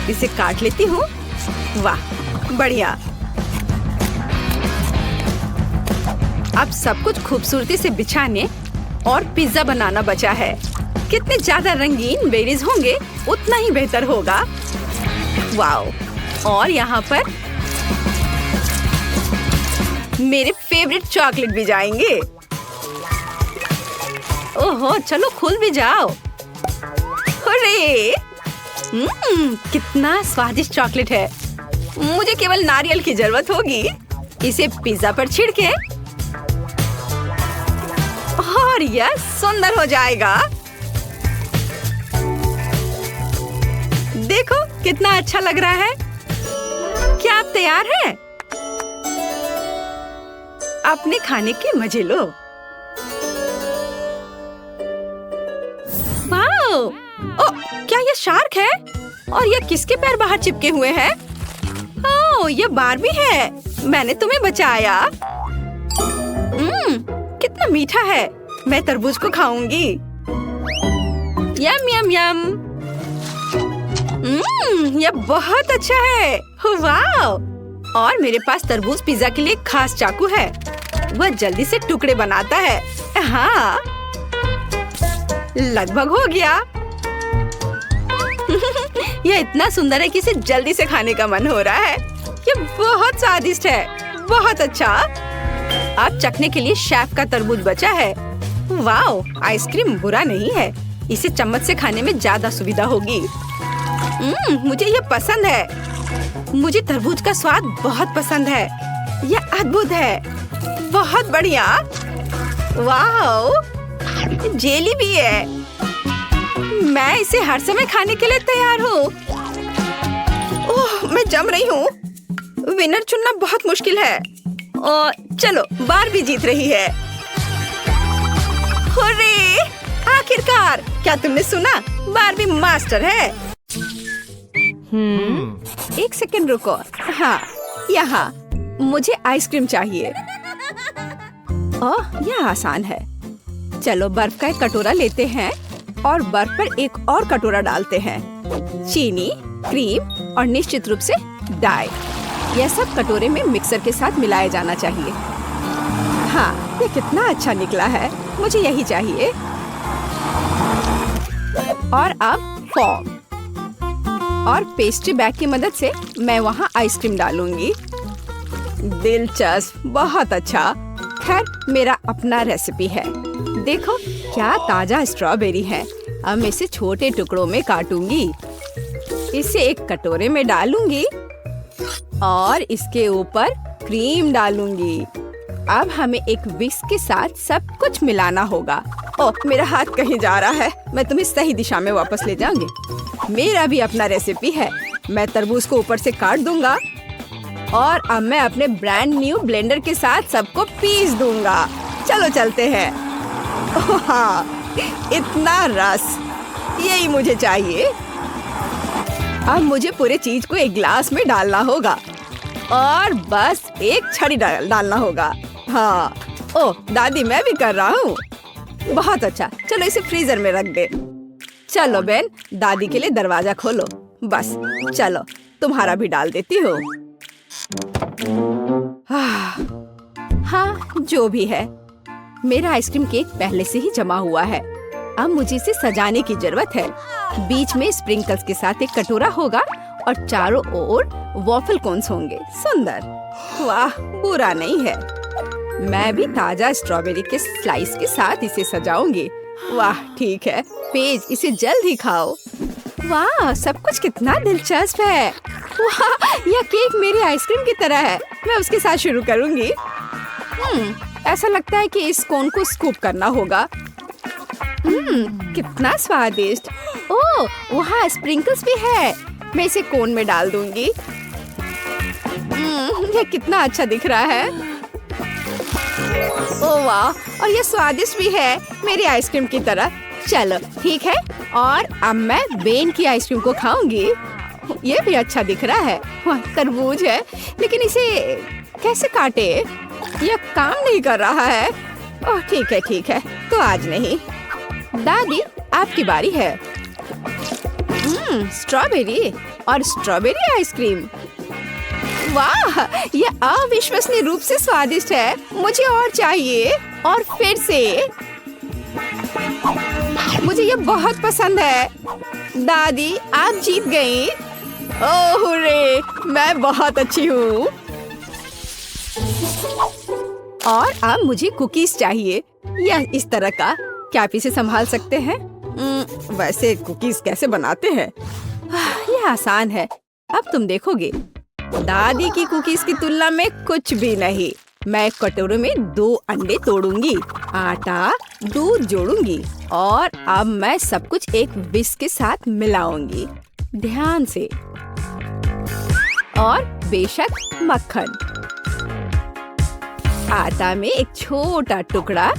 [SPEAKER 1] इसे काट लेती हूँ। वाह, बढ़िया। अब सब कुछ खूबसूरती से बिछाने और पिज्जा बनाना बचा है। कितने ज्यादा रंगीन बेरीज होंगे उतना ही बेहतर होगा। वाओ, और यहाँ पर मेरे फेवरेट चॉकलेट भी जाएंगे। ओहो, चलो खुल भी जाओ। अरे, कितना स्वादिष्ट चॉकलेट है। मुझे केवल नारियल की जरूरत होगी। इसे पिज्जा पर छिड़के और यह सुंदर हो जाएगा। देखो कितना अच्छा लग रहा है। क्या आप तैयार हैं? अपने खाने के मजे लो। वाओ! ओह, क्या ये शार्क है? और ये किसके पैर बाहर चिपके हुए हैं? ओह, ये बारबी है। मैंने तुम्हें बचाया। कितना मीठा है। मैं तरबूज को खाऊंगी। यम यम यम। यह बहुत अच्छा है। वाओ! और मेरे पास तरबूज पिज्जा के लिए खास चाकू है। वह जल्दी से टुकड़े बनाता है। हाँ, लगभग हो गया। यह इतना सुंदर है कि इसे जल्दी से खाने का मन हो रहा है। यह बहुत स्वादिष्ट है। बहुत अच्छा। अब चखने के लिए शेफ का तरबूज बचा है। वाओ, आइसक्रीम बुरा नहीं है। इसे चम्मच से खाने में ज्यादा सुविधा होगी। मुझे ये पसंद है। मुझे तरबूज का स्वाद बहुत पसंद है। यह अद्भुत है। बहुत बढ़िया। वाओ, जेली भी है। मैं इसे हर समय खाने के लिए तैयार हूँ। ओह, मैं जम रही हूँ। विनर चुनना बहुत मुश्किल है। और चलो, बारबी जीत रही है। हुर्रे! आखिरकार, क्या तुमने सुना? बारबी मास्टर है। एक सेकंड रुको। हाँ, यहाँ मुझे आइसक्रीम चाहिए। ओह, यह आसान है। चलो बर्फ का एक कटोरा लेते हैं और बर्फ पर एक और कटोरा डालते हैं। चीनी, क्रीम और निश्चित रूप से डाई। यह सब कटोरे में मिक्सर के साथ मिलाया जाना चाहिए। हाँ, ये कितना अच्छा निकला है, मुझे यही चाहिए। और अब फॉर्म और पेस्ट्री बैग की मदद से मैं वहाँ आइसक्रीम डालूंगी। दिलचस्प, बहुत अच्छा। खैर, मेरा अपना रेसिपी है। देखो क्या ताजा स्ट्रॉबेरी है। अब मैं इसे छोटे टुकड़ों में काटूंगी, इसे एक कटोरे में डालूंगी और इसके ऊपर क्रीम डालूंगी। अब हमें एक विस्क के साथ सब कुछ मिलाना होगा। ओह, मेरा हाथ कहीं जा रहा है। मैं तुम्हें सही दिशा में वापस ले जाऊंगी। मेरा भी अपना रेसिपी है। मैं तरबूज को ऊपर से काट दूंगा और अब मैं अपने ब्रांड न्यू ब्लेंडर के साथ सबको पीस दूंगा। चलो चलते हैं। ओह हाँ, इतना रस, यही मुझे चाहिए। अब मुझे पूरे चीज को एक ग्लास में डालना होगा और बस एक छड़ी डालना होगा। हाँ, ओह दादी, मैं भी कर रहा हूँ। बहुत अच्छा, चलो इसे फ्रीजर में रख दे। चलो बेन, दादी के लिए दरवाजा खोलो। बस चलो, तुम्हारा भी डाल देती हूँ। हाँ, जो भी है, मेरा आइसक्रीम केक पहले से ही जमा हुआ है। अब मुझे इसे सजाने की जरूरत है। बीच में स्प्रिंकल्स के साथ एक कटोरा होगा और चारों ओर वॉफल कोन्स होंगे। सुंदर, वाह, बुरा नहीं है। मैं भी ताजा स्ट्रॉबेरी के स्लाइस के साथ इसे सजाऊंगी। वाह, ठीक है। पेज, इसे जल्द ही खाओ। वाह, सब कुछ कितना दिलचस्प है। वाह, यह केक मेरी आइसक्रीम की तरह है। मैं उसके साथ शुरू करूंगी। ऐसा लगता है कि इस कोन को स्कूप करना होगा। कितना स्वादिष्ट। ओह, वहाँ स्प्रिंकल्स भी है। मैं इसे कोन में डाल दूंगी। यह कितना अच्छा दिख रहा है। ओह वाह, और यह स्वादिष्ट भी है, मेरी आइसक्रीम की तरह। चलो ठीक है, और अब मैं बेन की आइसक्रीम को खाऊंगी। ये भी अच्छा दिख रहा है। तरबूज है, लेकिन इसे कैसे काटे? यह काम नहीं कर रहा है। ओह ठीक है, तो आज नहीं। दादी, आपकी बारी है। स्ट्रॉबेरी और स्ट्रॉबेरी आइसक्रीम। वाह, यह अविश्वसनीय रूप से स्वादिष्ट है। मुझे और चाहिए, और फिर से। मुझे यह बहुत पसंद है। दादी, आप जीत गई। ओह रे, मैं बहुत अच्छी हूँ। और अब मुझे कुकीज चाहिए, या इस तरह का। क्या आप इसे संभाल सकते हैं? वैसे कुकीज कैसे बनाते हैं? यह आसान है, अब तुम देखोगे। दादी की कुकीज की तुलना में कुछ भी नहीं। मैं कटोरे में 2 अंडे तोड़ूंगी, आटा, दूध जोड़ूंगी और अब मैं सब कुछ एक विस्क के साथ मिलाऊंगी, ध्यान से। और बेशक मक्खन। आटा में एक छोटा टुकड़ा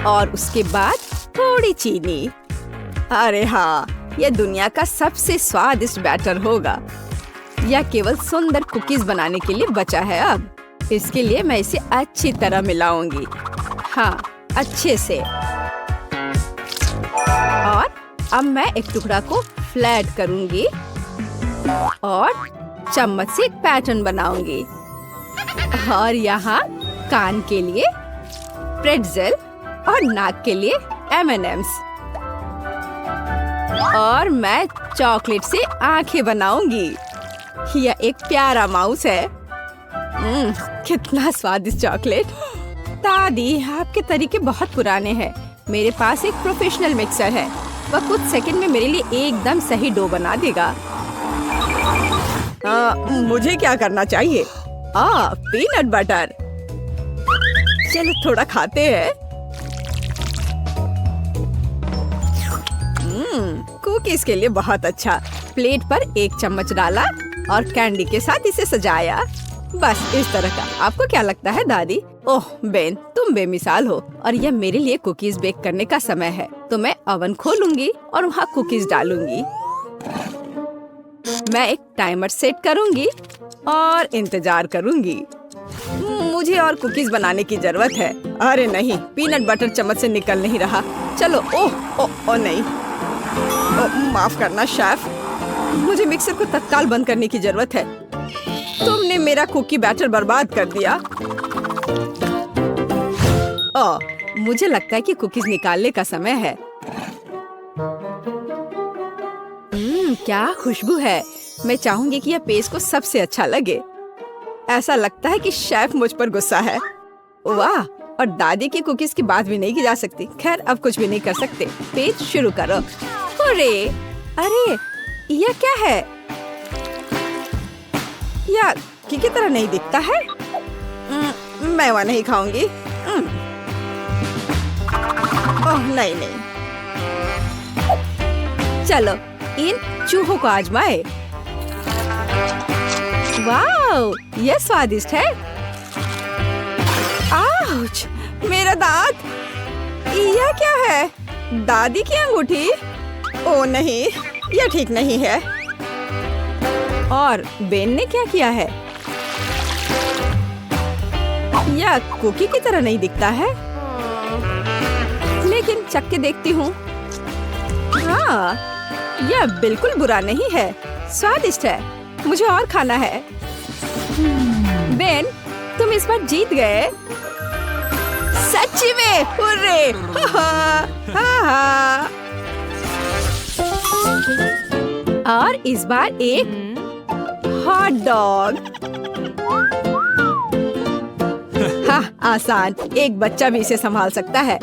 [SPEAKER 1] और उसके बाद थोड़ी चीनी। अरे हाँ, यह दुनिया का सबसे स्वादिष्ट बैटर होगा। यह केवल सुंदर कुकीज बनाने के लिए बचा है। अब इसके लिए मैं इसे अच्छी तरह मिलाऊंगी। हाँ, अच्छे से। और अब मैं एक टुकड़ा को फ्लैट करूंगी और चम्मच से एक पैटर्न बनाऊंगी। और यहाँ कान के लिए प्रेट्ज़ेल और नाक के लिए M&M's। और मैं चॉकलेट से आंखें बनाऊंगी। यह एक प्यारा माउस है। कितना स्वादिष्ट चॉकलेट। दादी, आपके तरीके बहुत पुराने हैं। मेरे पास एक प्रोफेशनल मिक्सर है। वह कुछ सेकंड में मेरे लिए एकदम सही डो बना देगा। मुझे क्या करना चाहिए? Peanut butter. चलो थोड़ा खाते हैं। कुकीज के लिए बहुत अच्छा। प्लेट पर 1 चम्मच डाला और कैंडी के साथ इसे सजाया। बस इस तरह का। आपको क्या लगता है दादी? ओह बेन, तुम बेमिसाल हो। और यह मेरे लिए कुकीज बेक करने का समय है। तो मैं ओवन खोलूंगी और वहाँ कुकीज डालूंगी। मैं एक टाइमर सेट करूंगी और इंतजार करूंगी। मुझे और कुकीज बनाने की जरूरत है। अरे नहीं, पीनट बटर चम्मच से निकल नहीं रहा। चलो, ओह नहीं, माफ करना शेफ, मुझे मिक्सर को तत्काल बंद करने की जरूरत है। तुमने मेरा कुकी बैटर बर्बाद कर दिया। मुझे लगता है कि कुकीज निकालने का समय है। क्या खुशबू है। मैं चाहूंगी कि यह पेस्ट को सबसे अच्छा लगे। ऐसा लगता है कि शेफ मुझ पर गुस्सा है। वाह, और दादी की कुकीज की बात भी नहीं की जा सकती। खैर, अब कुछ भी नहीं कर सकते। पेस्ट शुरू करो। अरे यह क्या है? यह की तरह नहीं दिखता है। मैं वह नहीं खाऊंगी। ओह नहीं। चलो, इन चूहों को आजमाए। वाह, यह स्वादिष्ट है। आउच, मेरा दांत। यह क्या है? दादी की अंगूठी? ओह नहीं, यह ठीक नहीं है। और बेन ने क्या किया है? यह कुकी की तरह नहीं दिखता है, लेकिन चख के देखती हूँ। हाँ, यह बिल्कुल बुरा नहीं है, स्वादिष्ट है। मुझे और खाना है। बेन, तुम इस बार जीत गए। सच्ची में, हुर्रे! और इस बार एक हॉट डॉग। हाँ, आसान। एक बच्चा भी इसे संभाल सकता है।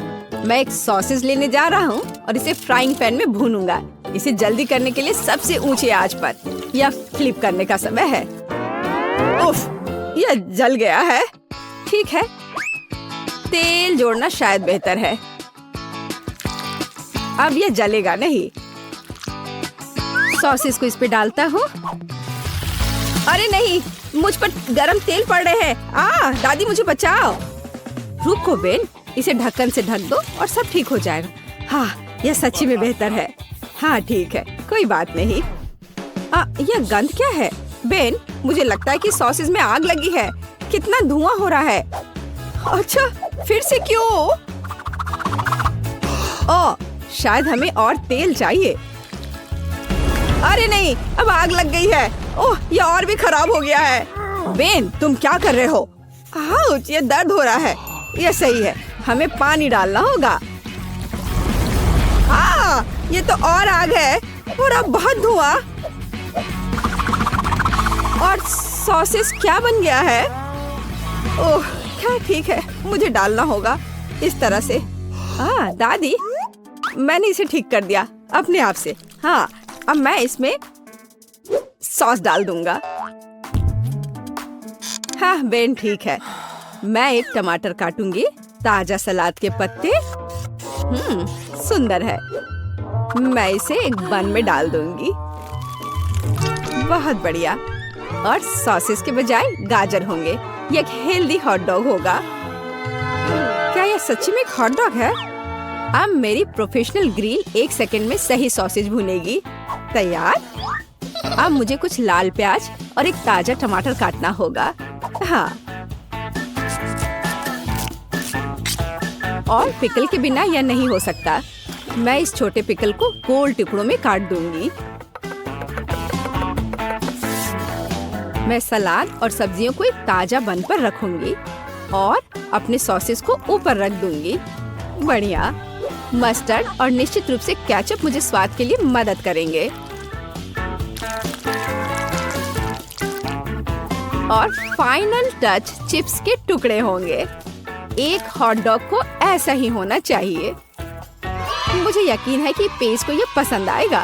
[SPEAKER 1] मैं एक सॉसेज लेने जा रहा हूँ और इसे फ्राइंग पैन में भूनूंगा। इसे जल्दी करने के लिए सबसे ऊंची आंच पर या फ्लिप करने का समय है। उफ, यह जल गया है। ठीक है, तेल जोड़ना शायद बेहतर है। अब यह जलेगा नहीं। सॉसेज को इस पे डालता हूँ। अरे नहीं, मुझ पर गरम तेल पड़ रहे हैं। दादी मुझे बचाओ। रुको बेन, इसे ढक्कन से ढक दो और सब ठीक हो जाएगा। हाँ, यह सच्ची में बेहतर है। हाँ ठीक है, कोई बात नहीं। यह गंध क्या है? बेन, मुझे लगता है कि सॉसेज में आग लगी है। कितना धुआं हो रहा है। अच्छा, फिर से क्यों? शायद हमें और तेल चाहिए। अरे नहीं, अब आग लग गई है। ओह, यह और भी खराब हो गया है। बेन, तुम क्या कर रहे हो? आउच, ये दर्द हो रहा है। यह सही है, हमें पानी डालना होगा। ये तो और आग है और अब बहुत धुआं। और सॉसेस क्या बन गया है? ओह, क्या ठीक है, मुझे डालना होगा इस तरह से। दादी, मैंने इसे ठीक कर दिया अपने आप से। हाँ, अब मैं इसमें सॉस डाल दूंगा। हाँ बेन, ठीक है। मैं एक टमाटर काटूंगी। ताजा सलाद के पत्ते। सुंदर है। मैं इसे एक बन में डाल दूंगी। बहुत बढ़िया। और सॉसेस के बजाय गाजर होंगे। ये एक हेल्दी हॉट डॉग होगा। क्या यह सच्ची में एक हॉट डॉग है? अब मेरी प्रोफेशनल ग्रिल 1 सेकंड में सही सॉसेज भुनेगी। तैयार। अब मुझे कुछ लाल प्याज और एक ताजा टमाटर काटना होगा। हाँ, और पिकल के बिना यह नहीं हो सकता। मैं इस छोटे पिकल को गोल टुकड़ों में काट दूंगी। मैं सलाद और सब्जियों को एक ताजा बन पर रखूंगी और अपने सॉसेस को ऊपर रख दूंगी। बढ़िया। मस्टर्ड और निश्चित रूप से केचप मुझे स्वाद के लिए मदद करेंगे। और फाइनल टच चिप्स के टुकड़े होंगे। एक हॉट डॉग को ऐसा ही होना चाहिए। मुझे यकीन है कि पेज को यह पसंद आएगा।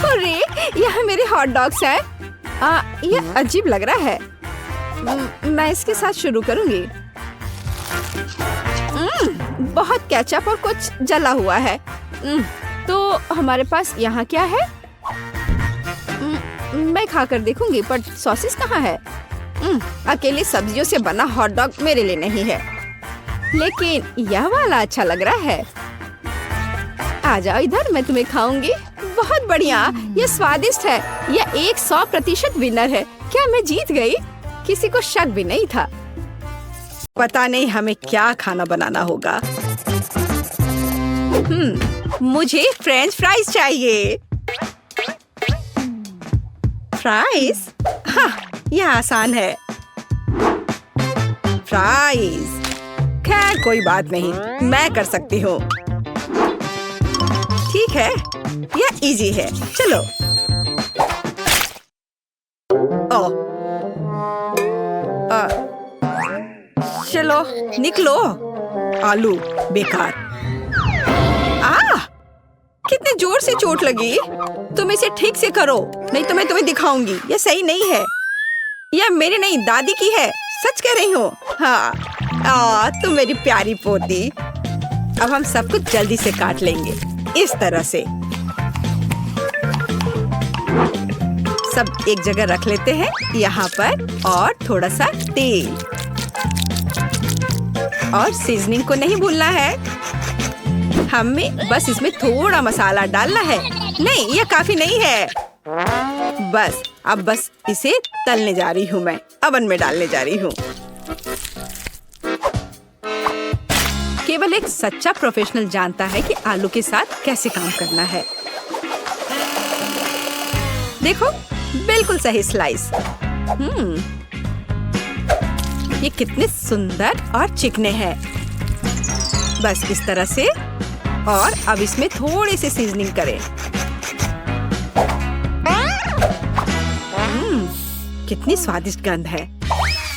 [SPEAKER 1] अरे, यह मेरे हॉट डॉग्स हैं। यह अजीब लग रहा है। मैं इसके साथ शुरू करूंगी। बहुत केचप और कुछ जला हुआ है। तो हमारे पास यहाँ क्या है? मैं खाकर देखूंगी, पर सॉसेस कहाँ है? अकेले सब्जियों से बना हॉट डॉग मेरे लिए नहीं है, लेकिन यह वाला अच्छा लग रहा है। आ जाओ इधर, मैं तुम्हें खाऊंगी। बहुत बढ़िया, ये स्वादिष्ट है। यह 100% विनर है। क्या मैं जीत गई? किसी को शक भी नहीं था। पता नहीं हमें क्या खाना बनाना होगा। मुझे फ्रेंच फ्राइज चाहिए। फ्राइज? हाँ, यह आसान है। फ्राइज। खैर कोई बात नहीं, मैं कर सकती हूँ। ठीक है, यह इजी है। चलो। चलो निकलो। आलू बेकार। कितने जोर से चोट लगी। तुम इसे ठीक से करो, नहीं तो मैं तुम्हें दिखाऊंगी। यह सही नहीं है। यह मेरी नहीं, दादी की है। सच कह रही हूँ। हाँ, तुम मेरी प्यारी पोती। अब हम सब कुछ जल्दी से काट लेंगे, इस तरह से। सब एक जगह रख लेते हैं यहाँ पर। और थोड़ा सा तेल और सीजनिंग को नहीं भूलना है। हमें बस इसमें थोड़ा मसाला डालना है। नहीं, यह काफी नहीं है। अब बस इसे तलने जा रही हूँ। मैं अवन में डालने जा रही हूँ। केवल एक सच्चा प्रोफेशनल जानता है कि आलू के साथ कैसे काम करना है। देखो, बिल्कुल सही स्लाइस। ये कितने सुंदर और चिकने हैं। बस इस तरह से। और अब इसमें थोड़ी सी सीजनिंग करें। कितनी स्वादिष्ट गंध है।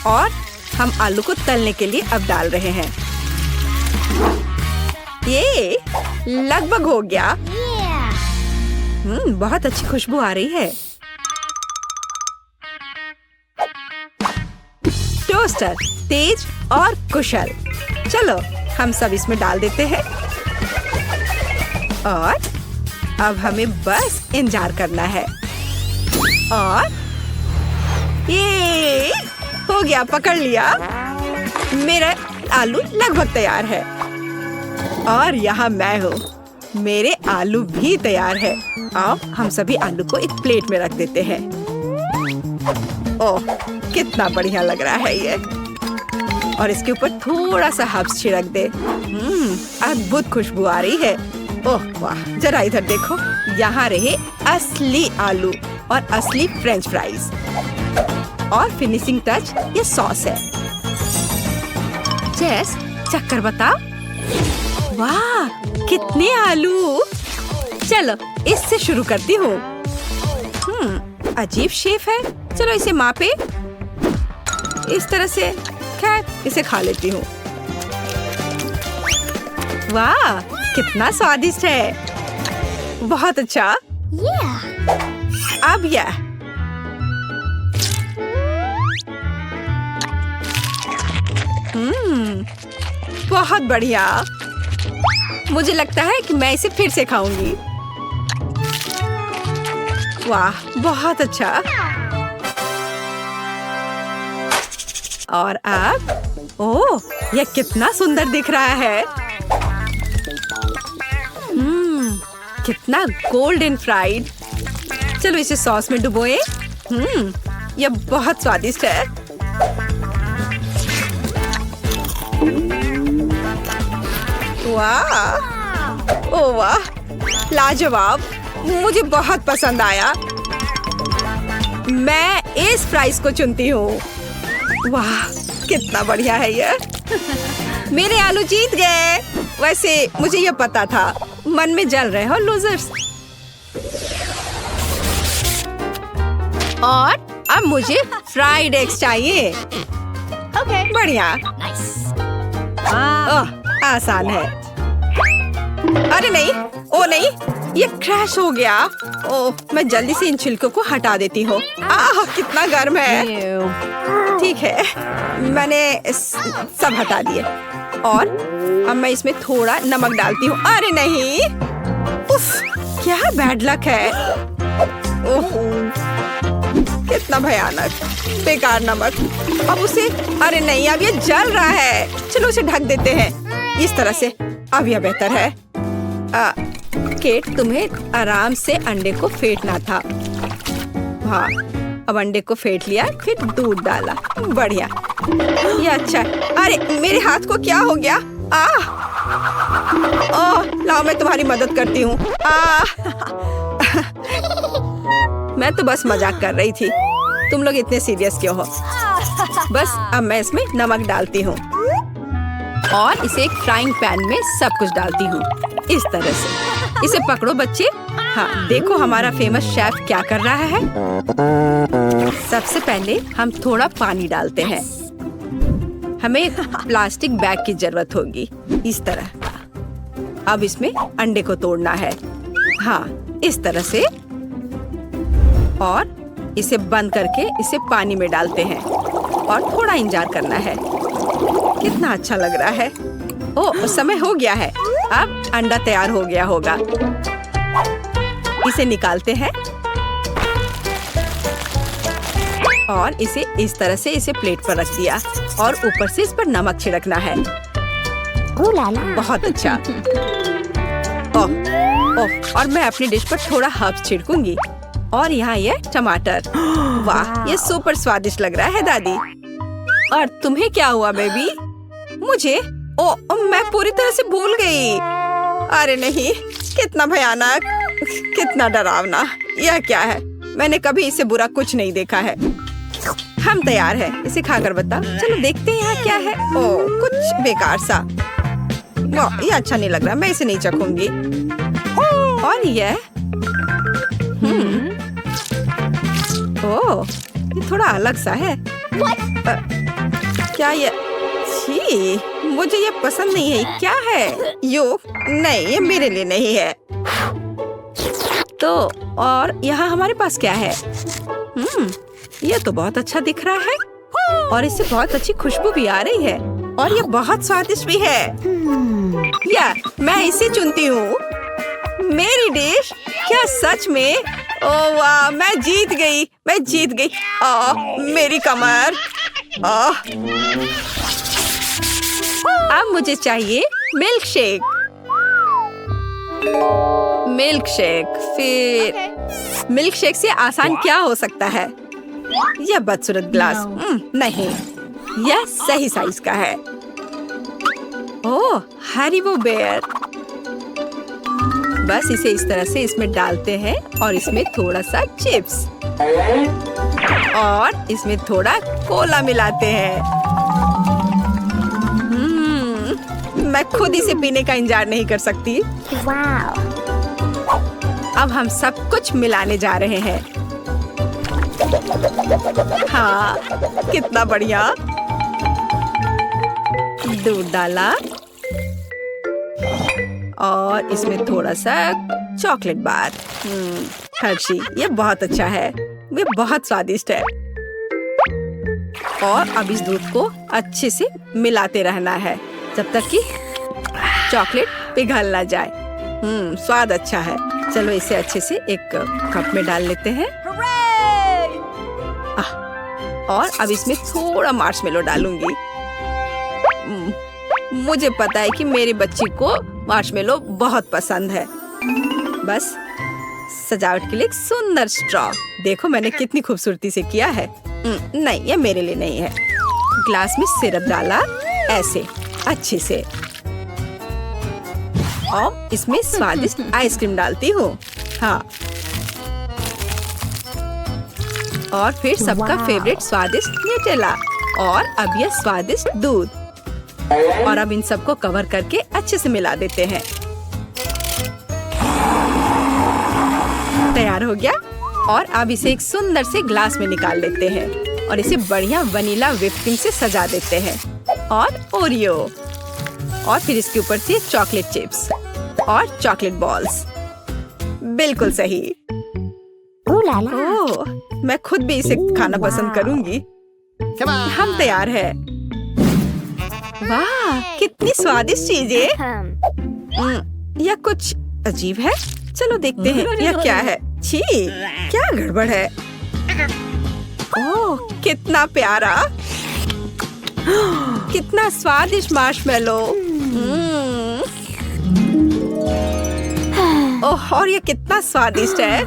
[SPEAKER 1] और हम आलू को तलने के लिए अब डाल रहे हैं। ये लगभग हो गया। बहुत अच्छी खुशबू आ रही है। टोस्टर तेज और कुशल। चलो हम सब इसमें डाल देते हैं। और अब हमें बस इंतजार करना है। और ये हो गया, पकड़ लिया। मेरा आलू लगभग तैयार है। और यहाँ मैं हूँ। मेरे आलू भी तैयार है। अब हम सभी आलू को एक प्लेट में रख देते हैं। ओह, कितना बढ़िया लग रहा है ये। और इसके ऊपर थोड़ा सा हर्ब्स छिड़क दे। अद्भुत खुशबू आ रही है। ओह वाह, जरा इधर देखो। यहाँ रहे असली आलू और असली फ्रेंच फ्राइज। और फिनिशिंग टच ये सॉस है। जेस, चक्कर बताओ। वाह, कितने आलू। चलो इससे शुरू करती हूँ। अजीब शेप है। चलो इसे मापे इस तरह से। खैर, इसे खा लेती हूँ। वाह, कितना स्वादिष्ट है। बहुत अच्छा। अब यह बहुत बढ़िया। मुझे लगता है कि मैं इसे फिर से खाऊंगी। वाह, बहुत अच्छा। और अब ओह, यह कितना सुंदर दिख रहा है। कितना गोल्डन फ्राइड। चलो इसे सॉस में डुबोए। यह बहुत स्वादिष्ट है। वाह, ओह वाह, लाजवाब। मुझे बहुत पसंद आया। मैं इस फ्राइज को चुनती हूँ। वाह, कितना बढ़िया है ये। मेरे आलू जीत गए। वैसे मुझे ये पता था। मन में जल रहे हो लूजर्स। और अब मुझे फ्राइड एग्स चाहिए। बढ़िया। आसान है। अरे नहीं, ओ नहीं, ये क्रैश हो गया। ओह, मैं जल्दी से इन छिलकों को हटा देती हूँ। कितना गर्म है। ठीक है, मैंने सब हटा दिए। और अब मैं इसमें थोड़ा नमक डालती हूँ। अरे नहीं, उफ, क्या बैड लक है। ओह, कितना भयानक, बेकार नमक। अब उसे, अरे नहीं, अब ये जल रहा है। चलो उसे ढक देते हैं इस तरह से। अब यह बेहतर है। केट, तुम्हें आराम से अंडे को फेंटना था। हाँ, अब अंडे को फेंट लिया, फिर दूध डाला। बढ़िया, ये अच्छा है। अरे मेरे हाथ को क्या हो गया? ओह, लाओ मैं तुम्हारी मदद करती हूँ। मैं तो बस मजाक कर रही थी, तुम लोग इतने सीरियस क्यों हो? बस अब मैं इसमें नमक डालती हूँ और इसे एक फ्राइंग पैन में सब कुछ डालती हूँ, इस तरह से। इसे पकड़ो बच्चे। हाँ, देखो हमारा फेमस शेफ क्या कर रहा है। सबसे पहले हम थोड़ा पानी डालते हैं। हमें एक प्लास्टिक बैग की जरूरत होगी, इस तरह का। अब इसमें अंडे को तोड़ना है। हाँ, इस तरह से। और इसे बंद करके इसे पानी में डालते हैं और थोड़ा इंतजार करना है। कितना अच्छा लग रहा है। ओह, समय हो गया है। अब अंडा तैयार हो गया होगा। इसे निकालते हैं और इसे इस तरह से इसे प्लेट पर रख दिया और ऊपर से इस पर नमक छिड़कना है। बहुत अच्छा। ओह, ओह, और मैं अपनी डिश पर थोड़ा हर्ब्स छिड़कूंगी। और यहाँ ये टमाटर। वाह, ये सुपर स्वादिष्ट लग रहा है दादी। और तुम्हें क्या हुआ बेबी? मुझे? ओह, मैं पूरी तरह से भूल गई। अरे नहीं, कितना भयानक, कितना डरावना। यह क्या है? मैंने कभी इससे बुरा कुछ नहीं देखा है। हम तैयार हैं, इसे खाकर बताओ। चलो देखते हैं यहाँ क्या है। ओह, कुछ बेकार सा। वाह, ये अच्छा नहीं लग रहा, मैं इसे नहीं चखूंगी। और यह ओह, ये थोड़ा अलग सा है। क्या ये? छी, मुझे ये पसंद नहीं है। क्या है? यो, नहीं, ये मेरे लिए नहीं है। तो और यहाँ हमारे पास क्या है? ये तो बहुत अच्छा दिख रहा है और इससे बहुत अच्छी खुशबू भी आ रही है और ये बहुत स्वादिष्ट भी है। या मैं इसे चुनती हूँ। मेरी डिश? क्या सच में? ओह वाह, मैं जीत गई, मैं जीत गई। मेरी कमर। अब मुझे चाहिए मिल्क शेक। मिल्क शेक, फिर मिल्क शेक से आसान क्या हो सकता है? यह बदसूरत ग्लास। नहीं, यह सही साइज का है। ओह, हरीबो बेयर। बस इसे इस तरह से इसमें डालते हैं और इसमें थोड़ा सा चिप्स और इसमें थोड़ा कोला मिलाते हैं। मैं खुद इसे पीने का इंतजार नहीं कर सकती। अब हम सब कुछ मिलाने जा रहे हैं। हाँ, कितना बढ़िया। दूध डाला और इसमें थोड़ा सा चॉकलेट बार। हर्शी, ये बहुत अच्छा है, ये बहुत स्वादिष्ट है। और अब इस दूध को अच्छे से मिलाते रहना है जब तक कि चॉकलेट पिघल ना जाए। स्वाद अच्छा है। चलो इसे अच्छे से एक कप में डाल लेते हैं। और अब इसमें थोड़ा मार्शमेलो डालूंगी। मुझे पता है कि मेरी बच्ची को मार्शमेलो बहुत पसंद है। बस सजावट के लिए एक सुंदर स्ट्रॉ। देखो मैंने कितनी खूबसूरती से किया है। नहीं, ये मेरे लिए नहीं है। ग्लास में सिरप डाला ऐसे अच्छे से और इसमें स्वादिष्ट आइसक्रीम डालती हूँ। हाँ, और फिर सबका फेवरेट स्वादिष्ट न्यूटेला और अब यह स्वादिष्ट दूध। और अब इन सबको कवर करके अच्छे से मिला देते हैं। तैयार हो गया। और अब इसे एक सुंदर से ग्लास में निकाल लेते हैं और इसे बढ़िया वनीला व्हिप क्रीम से सजा देते हैं और ओरियो और फिर इसके ऊपर से चॉकलेट चिप्स और चॉकलेट बॉल्स। बिल्कुल सही। ओह, मैं खुद भी इसे खाना पसंद करूंगी। हम तैयार हैं। वाह, कितनी स्वादिष्ट चीजें। यह कुछ अजीब है। चलो देखते हैं यह क्या है। छी, क्या गड़बड़ है? ओह, कितना प्यारा, कितना स्वादिष्ट मार्शमेलो। ओह, और ये कितना स्वादिष्ट है।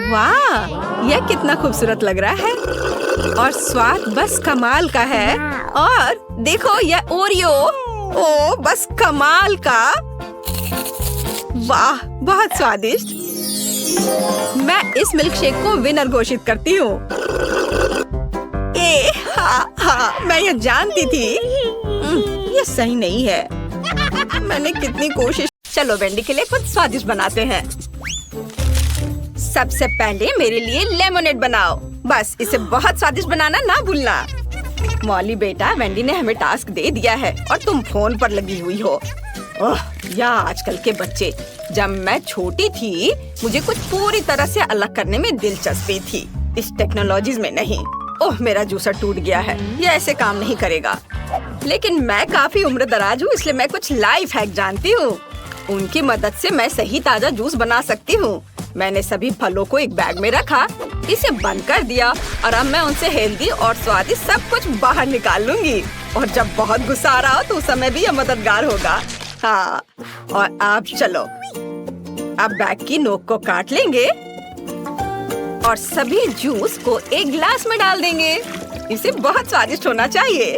[SPEAKER 1] वाह, यह कितना खूबसूरत लग रहा है और स्वाद बस कमाल का है। और देखो यह ओरियो, ओ बस कमाल का। वाह, बहुत स्वादिष्ट। मैं इस मिल्क शेक को विनर घोषित करती हूँ। हाँ, मैं ये जानती थी। ये सही नहीं है। मैंने कितनी कोशिश। चलो वेंडी के लिए कुछ स्वादिष्ट बनाते हैं। सबसे पहले मेरे लिए लेमोनेड बनाओ। बस इसे बहुत स्वादिष्ट बनाना ना भूलना। मॉली बेटा, वेंडी ने हमें टास्क दे दिया है और तुम फोन पर लगी हुई हो। ओह, या आजकल के बच्चे। जब मैं छोटी थी मुझे कुछ पूरी तरह से अलग करने में दिलचस्पी थी, इस टेक्नोलॉजीज में नहीं। ओह, मेरा जूसर टूट गया है, ये ऐसे काम नहीं करेगा। लेकिन मैं काफी उम्र दराज हूँ, इसलिए मैं कुछ लाइफ हैक जानती हूँ। उनकी मदद से मैं सही ताजा जूस बना सकती हूँ। मैंने सभी फलों को एक बैग में रखा, इसे बंद कर दिया और अब मैं उनसे हेल्दी और स्वादिष्ट सब कुछ बाहर निकाल लूंगी। और जब बहुत गुस्सा आ रहा हो तो उस समय भी यह मददगार होगा। हाँ, और अब चलो, अब बैग की नोक को काट लेंगे और सभी जूस को एक गिलास में डाल देंगे। इसे बहुत स्वादिष्ट होना चाहिए।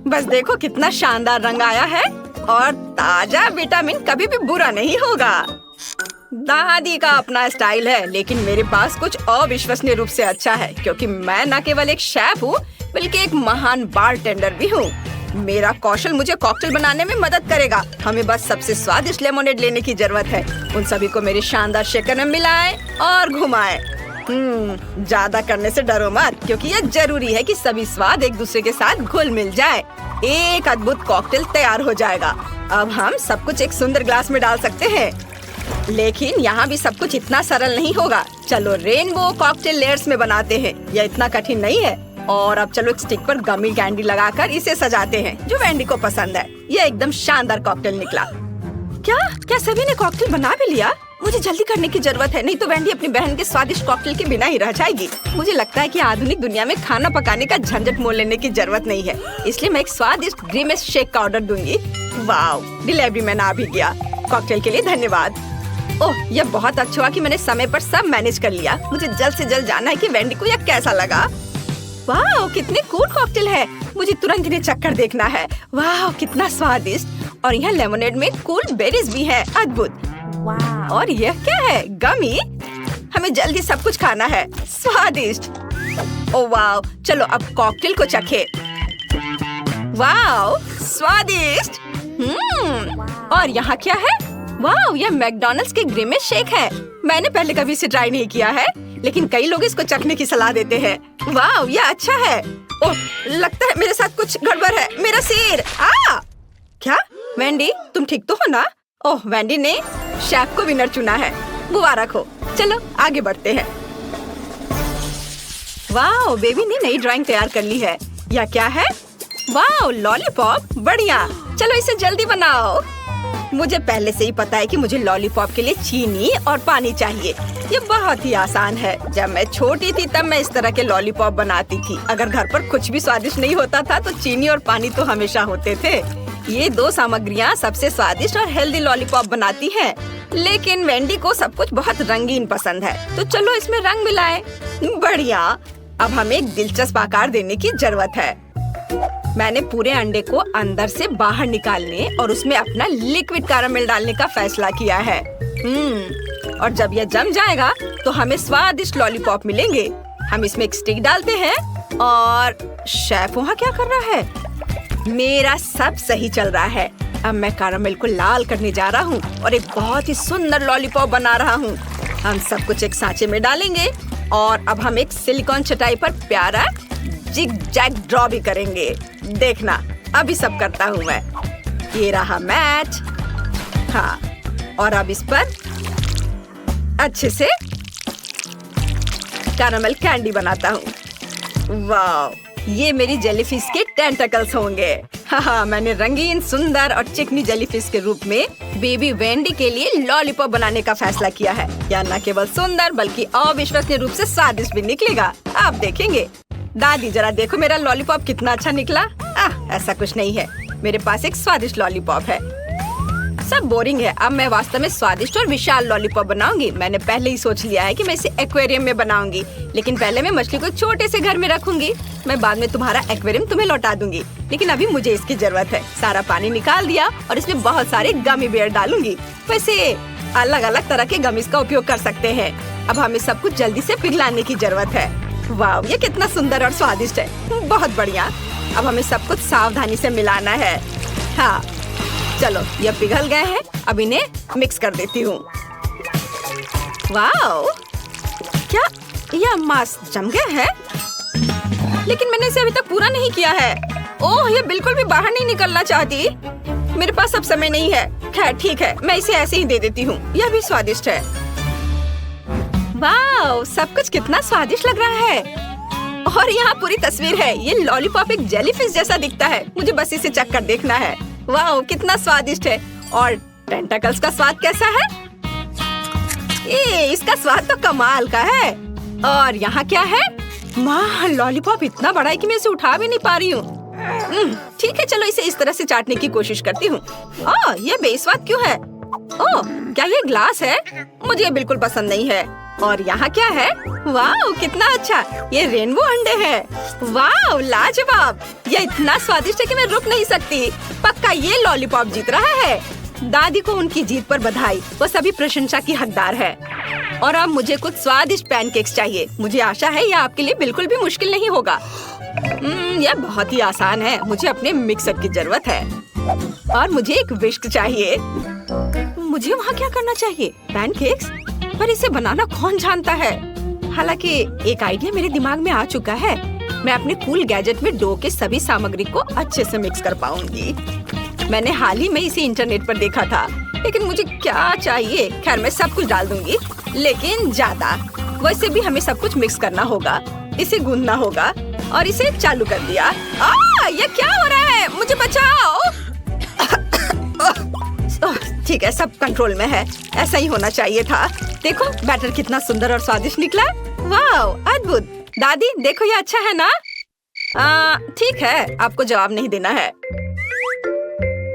[SPEAKER 1] बस देखो कितना शानदार रंग आया है और ताजा विटामिन कभी भी बुरा नहीं होगा। दादी का अपना स्टाइल है, लेकिन मेरे पास कुछ अविश्वसनीय रूप से अच्छा है, क्योंकि मैं न केवल एक शेफ हूँ बल्कि एक महान बारटेंडर भी हूँ। मेरा कौशल मुझे कॉकटेल बनाने में मदद करेगा। हमें बस सबसे स्वादिष्ट लेमोनेड लेने की जरूरत है। उन सभी को मेरे शानदार शेकर में मिलाएं और घुमाएं। ज्यादा करने से डरो मत, क्योंकि यह जरूरी है कि सभी स्वाद एक दूसरे के साथ घुल मिल जाए। एक अद्भुत कॉकटेल तैयार हो जाएगा। अब हम सब कुछ एक सुंदर ग्लास में डाल सकते हैं, लेकिन यहाँ भी सब कुछ इतना सरल नहीं होगा। चलो रेनबो कॉकटेल लेयर्स में बनाते हैं। यह इतना कठिन नहीं है। और अब चलो एक स्टिक पर गमी कैंडी लगाकर इसे सजाते हैं, जो वेंडी को पसंद है। यह एकदम शानदार कॉकटेल निकला। क्या सभी ने कॉकटेल बना भी लिया? मुझे जल्दी करने की जरूरत है, नहीं तो वेंडी अपनी बहन के स्वादिष्ट कॉकटेल के बिना ही रह जाएगी। मुझे लगता है कि आधुनिक दुनिया में खाना पकाने का झंझट मोल लेने की जरूरत नहीं है, इसलिए मैं एक स्वादिष्ट ग्रीमेस शेक का ऑर्डर दूंगी। वाओ, डिलीवरी मैन आ भी गया। कॉकटेल के लिए धन्यवाद। ओह, यह बहुत अच्छा हुआ कि मैंने समय पर सब मैनेज कर लिया। मुझे जल्द से जल्द जानना है कि वेंडी को यह कैसा लगा। वाह, कितने कूल कॉकटेल है। मुझे तुरंत इन्हें चक्कर देखना है। वाह, कितना स्वादिष्ट। और यहाँ लेमोनेड में कूल बेरीज भी है। अद्भुत। और यह क्या है? गमी। हमें जल्दी सब कुछ खाना है। स्वादिष्ट। ओह वाह, चलो अब कॉकटेल को चखे। वाह, स्वादिष्ट। और यहाँ क्या है? वाह, यह मैकडॉनल्ड्स के ग्रीमेस शेक है। मैंने पहले कभी इसे ट्राई नहीं किया है, लेकिन कई लोग इसको चखने की सलाह देते हैं। वाह, यह अच्छा है। ओह, लगता है मेरे साथ कुछ गड़बड़ है। मेरा सिर। क्या वेंडी, तुम ठीक तो हो ना? ओह, वेंडी ने शेफ को विनर चुना है। मुबारक हो। चलो आगे बढ़ते हैं। वाह, बेबी ने नई ड्राइंग तैयार कर ली है। यह क्या है? वाह, लॉलीपॉप। बढ़िया, चलो इसे जल्दी बनाओ। मुझे पहले से ही पता है कि मुझे लॉलीपॉप के लिए चीनी और पानी चाहिए। ये बहुत ही आसान है। जब मैं छोटी थी तब मैं इस तरह के लॉलीपॉप बनाती थी। अगर घर पर कुछ भी स्वादिष्ट नहीं होता था तो चीनी और पानी तो हमेशा होते थे। ये दो सामग्रियाँ सबसे स्वादिष्ट और हेल्दी लॉलीपॉप बनाती हैं। लेकिन वेंडी को सब कुछ बहुत रंगीन पसंद है, तो चलो इसमें रंग मिलाएं। बढ़िया। अब हमें एक दिलचस्प आकार देने की जरूरत है। मैंने पूरे अंडे को अंदर से बाहर निकालने और उसमें अपना लिक्विड कैरामेल डालने का फैसला किया है। और जब यह जम जाएगा तो हमें स्वादिष्ट लॉलीपॉप मिलेंगे। हम इसमें एक स्टिक डालते हैं और शेफ वहाँ क्या कर रहा है? मेरा सब सही चल रहा है। अब मैं कैरामेल को लाल करने जा रहा हूँ और एक बहुत ही सुंदर लॉलीपॉप बना रहा हूँ। हम सब कुछ एक सांचे में डालेंगे और अब हम एक सिलिकॉन चटाई पर प्यारा जिग जैग ड्रॉ भी करेंगे। देखना, अभी सब करता हूँ मैं। ये रहा मैच। हाँ, और अब इस पर अच्छे से कैरामेल कैंडी बनाता हूँ। वाह, ये मेरी जेलीफिश के टेंटकल्स होंगे। हाँ, मैंने रंगीन, सुंदर और चिकनी जेलीफिश के रूप में बेबी वेंडी के लिए लॉलीपॉप बनाने का फैसला किया है। यह न केवल सुंदर बल्कि अविश्वसनीय रूप से स्वादिष्ट भी निकलेगा। आप देखेंगे। दादी, जरा देखो मेरा लॉलीपॉप कितना अच्छा निकला। ऐसा कुछ नहीं है। मेरे पास एक स्वादिष्ट लॉलीपॉप है। सब बोरिंग है। अब मैं वास्तव में स्वादिष्ट और विशाल लॉलीपॉप बनाऊंगी। मैंने पहले ही सोच लिया है कि मैं इसे एक्वेरियम में बनाऊंगी, लेकिन पहले मैं मछली को एक छोटे से घर में रखूंगी। मैं बाद में तुम्हारा एक्वेरियम तुम्हें लौटा दूंगी, लेकिन अभी मुझे इसकी जरूरत है। सारा पानी निकाल दिया और इसमें बहुत सारे गमी बेयर डालूंगी। वैसे अलग अलग तरह के गमीज का उपयोग कर सकते हैं। अब हमें सब कुछ जल्दी से पिघलाने की जरूरत है। वाह, ये कितना सुंदर और स्वादिष्ट है। बहुत बढ़िया। अब हमें सब कुछ सावधानी से मिलाना है। हाँ चलो, ये पिघल गए हैं। अब इन्हें मिक्स कर देती हूँ। वाह, क्या यह मांस जम गया है? लेकिन मैंने इसे अभी तक पूरा नहीं किया है। ओह, ये बिल्कुल भी बाहर नहीं निकलना चाहती। मेरे पास अब समय नहीं है। खैर ठीक है, मैं इसे ऐसे ही दे देती हूँ। यह भी स्वादिष्ट है। वाह, सब कुछ कितना स्वादिष्ट लग रहा है। और यहाँ पूरी तस्वीर है। ये लॉलीपॉप एक जेलीफिश जैसा दिखता है। मुझे बस इसे चख कर देखना है। वाह, कितना स्वादिष्ट है। और टेंटाकल्स का स्वाद कैसा है? इसका स्वाद तो कमाल का है। और यहाँ क्या है? माँ, लॉलीपॉप इतना बड़ा है कि मैं इसे उठा भी नहीं पा रही हूँ। ठीक है, चलो इसे इस तरह से चाटने की कोशिश करती हूँ। ये बेस्वाद क्यों है? ओह, क्या ये ग्लास है? मुझे ये बिल्कुल पसंद नहीं है। और यहाँ क्या है? वाह, कितना अच्छा। ये रेनबो अंडे हैं। वाह, लाजवाब। ये इतना स्वादिष्ट है कि मैं रुक नहीं सकती। पक्का ये लॉलीपॉप जीत रहा है। दादी को उनकी जीत पर बधाई। वो सभी प्रशंसा की हकदार है। और अब मुझे कुछ स्वादिष्ट पैनकेक्स चाहिए। मुझे आशा है यह आपके लिए बिल्कुल भी मुश्किल नहीं होगा। यह बहुत ही आसान है। मुझे अपने मिक्सर की जरूरत है और मुझे एक विस्क चाहिए। मुझे वहाँ क्या करना चाहिए? पैनकेक्स? पर इसे बनाना कौन जानता है? हालांकि एक आइडिया मेरे दिमाग में आ चुका है। मैं अपने कूल गैजेट में डो के सभी सामग्री को अच्छे से मिक्स कर पाऊंगी। मैंने हाल ही में इसे इंटरनेट पर देखा था, लेकिन मुझे क्या चाहिए? खैर, मैं सब कुछ डाल दूंगी, लेकिन ज्यादा। वैसे भी हमें सब कुछ मिक्स करना होगा। इसे गूंदना होगा और इसे चालू कर दिया। ये क्या हो रहा है? मुझे बचाओ। ठीक है, सब कंट्रोल में है। ऐसा ही होना चाहिए था। देखो, बैटर कितना सुंदर और स्वादिष्ट निकला। वाह, अद्भुत। दादी देखो, ये अच्छा है ना? ठीक है, आपको जवाब नहीं देना है।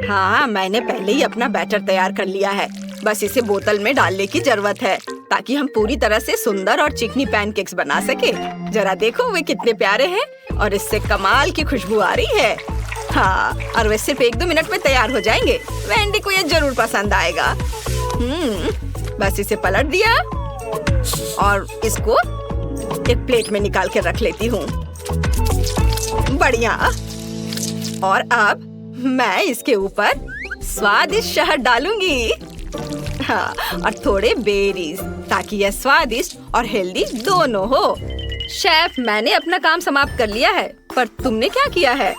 [SPEAKER 1] हाँ, मैंने पहले ही अपना बैटर तैयार कर लिया है। बस इसे बोतल में डालने की जरूरत है ताकि हम पूरी तरह से सुंदर और चिकनी पैनकेक्स बना सके। जरा देखो, वे कितने प्यारे हैं और इससे कमाल की खुशबू आ रही है। हाँ, और वे सिर्फ 1-2 मिनट में तैयार हो जाएंगे। वेंडी को ये जरूर पसंद आएगा। बस इसे पलट दिया और इसको एक प्लेट में निकाल कर रख लेती हूँ। बढ़िया। और अब मैं इसके ऊपर स्वादिष्ट शहद डालूंगी। हाँ, और थोड़े बेरीज, ताकि यह स्वादिष्ट और हेल्दी दोनों हो। शेफ, मैंने अपना काम समाप्त कर लिया है, पर तुमने क्या किया है?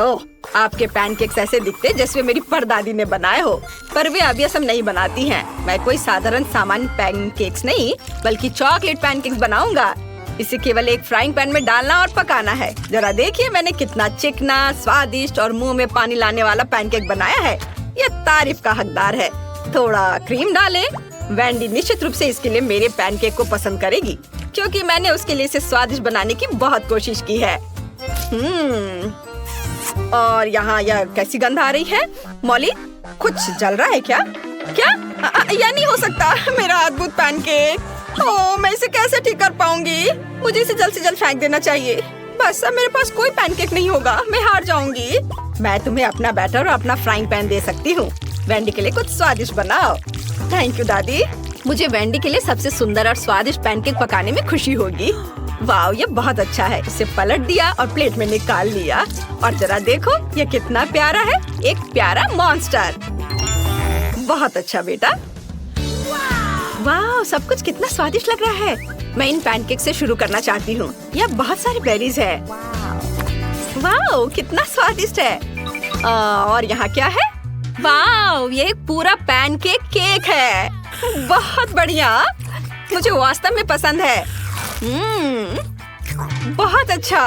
[SPEAKER 1] ओह, आपके पैनकेक्स ऐसे दिखते जैसे मेरी परदादी ने बनाए हो, पर वे अब ये सब नहीं बनाती हैं। मैं कोई साधारण सामान्य पैनकेक्स नहीं, बल्कि चॉकलेट पैनकेक्स बनाऊंगा। इसे केवल एक फ्राइंग पैन में डालना और पकाना है। जरा देखिए, मैंने कितना चिकना, स्वादिष्ट और मुंह में पानी लाने वाला पैनकेक बनाया है। यह तारीफ का हकदार है। थोड़ा क्रीम डालें। वेंडी निश्चित रूप से इसके लिए मेरे पैनकेक को पसंद करेगी, क्योंकि मैंने उसके लिए इसे स्वादिष्ट बनाने की बहुत कोशिश की है। और यहाँ यह कैसी गंध आ रही है? मॉली, कुछ जल रहा है क्या? क्या? यह नहीं हो सकता। मेरा अद्भुत पैनकेक। ओह, मैं इसे कैसे ठीक कर पाऊंगी? मुझे इसे जल्द से जल्द फेंक देना चाहिए। बस अब मेरे पास कोई पैनकेक नहीं होगा। मैं हार जाऊंगी। मैं तुम्हें अपना बैटर और अपना फ्राइंग पैन दे सकती हूँ। वेंडी के लिए कुछ स्वादिष्ट बनाओ। थैंक यू दादी। मुझे वेंडी के लिए सबसे सुंदर और स्वादिष्ट पैनकेक पकाने में खुशी होगी। वाह, ये बहुत अच्छा है। इसे पलट दिया और प्लेट में निकाल लिया। और जरा देखो, ये कितना प्यारा है। एक प्यारा मॉन्स्टर। बहुत अच्छा बेटा। वाह, सब कुछ कितना स्वादिष्ट लग रहा है। मैं इन पैनकेक से शुरू करना चाहती हूँ। यह बहुत सारे बेरीज है। वाह, कितना स्वादिष्ट है। और यहाँ क्या है? वाह, ये एक पूरा पैनकेक केक है। बहुत बढ़िया। मुझे वास्तव में पसंद है। बहुत अच्छा।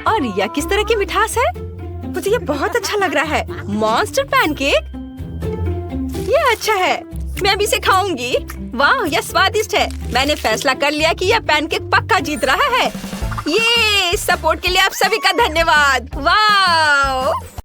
[SPEAKER 1] और यह किस तरह की मिठास है? मुझे ये बहुत अच्छा लग रहा है। मॉन्स्टर पैनकेक, ये अच्छा है। मैं अभी इसे खाऊंगी। वाह, यह स्वादिष्ट है। मैंने फैसला कर लिया कि यह पैनकेक पक्का जीत रहा है। ये सपोर्ट के लिए आप सभी का धन्यवाद। वाह।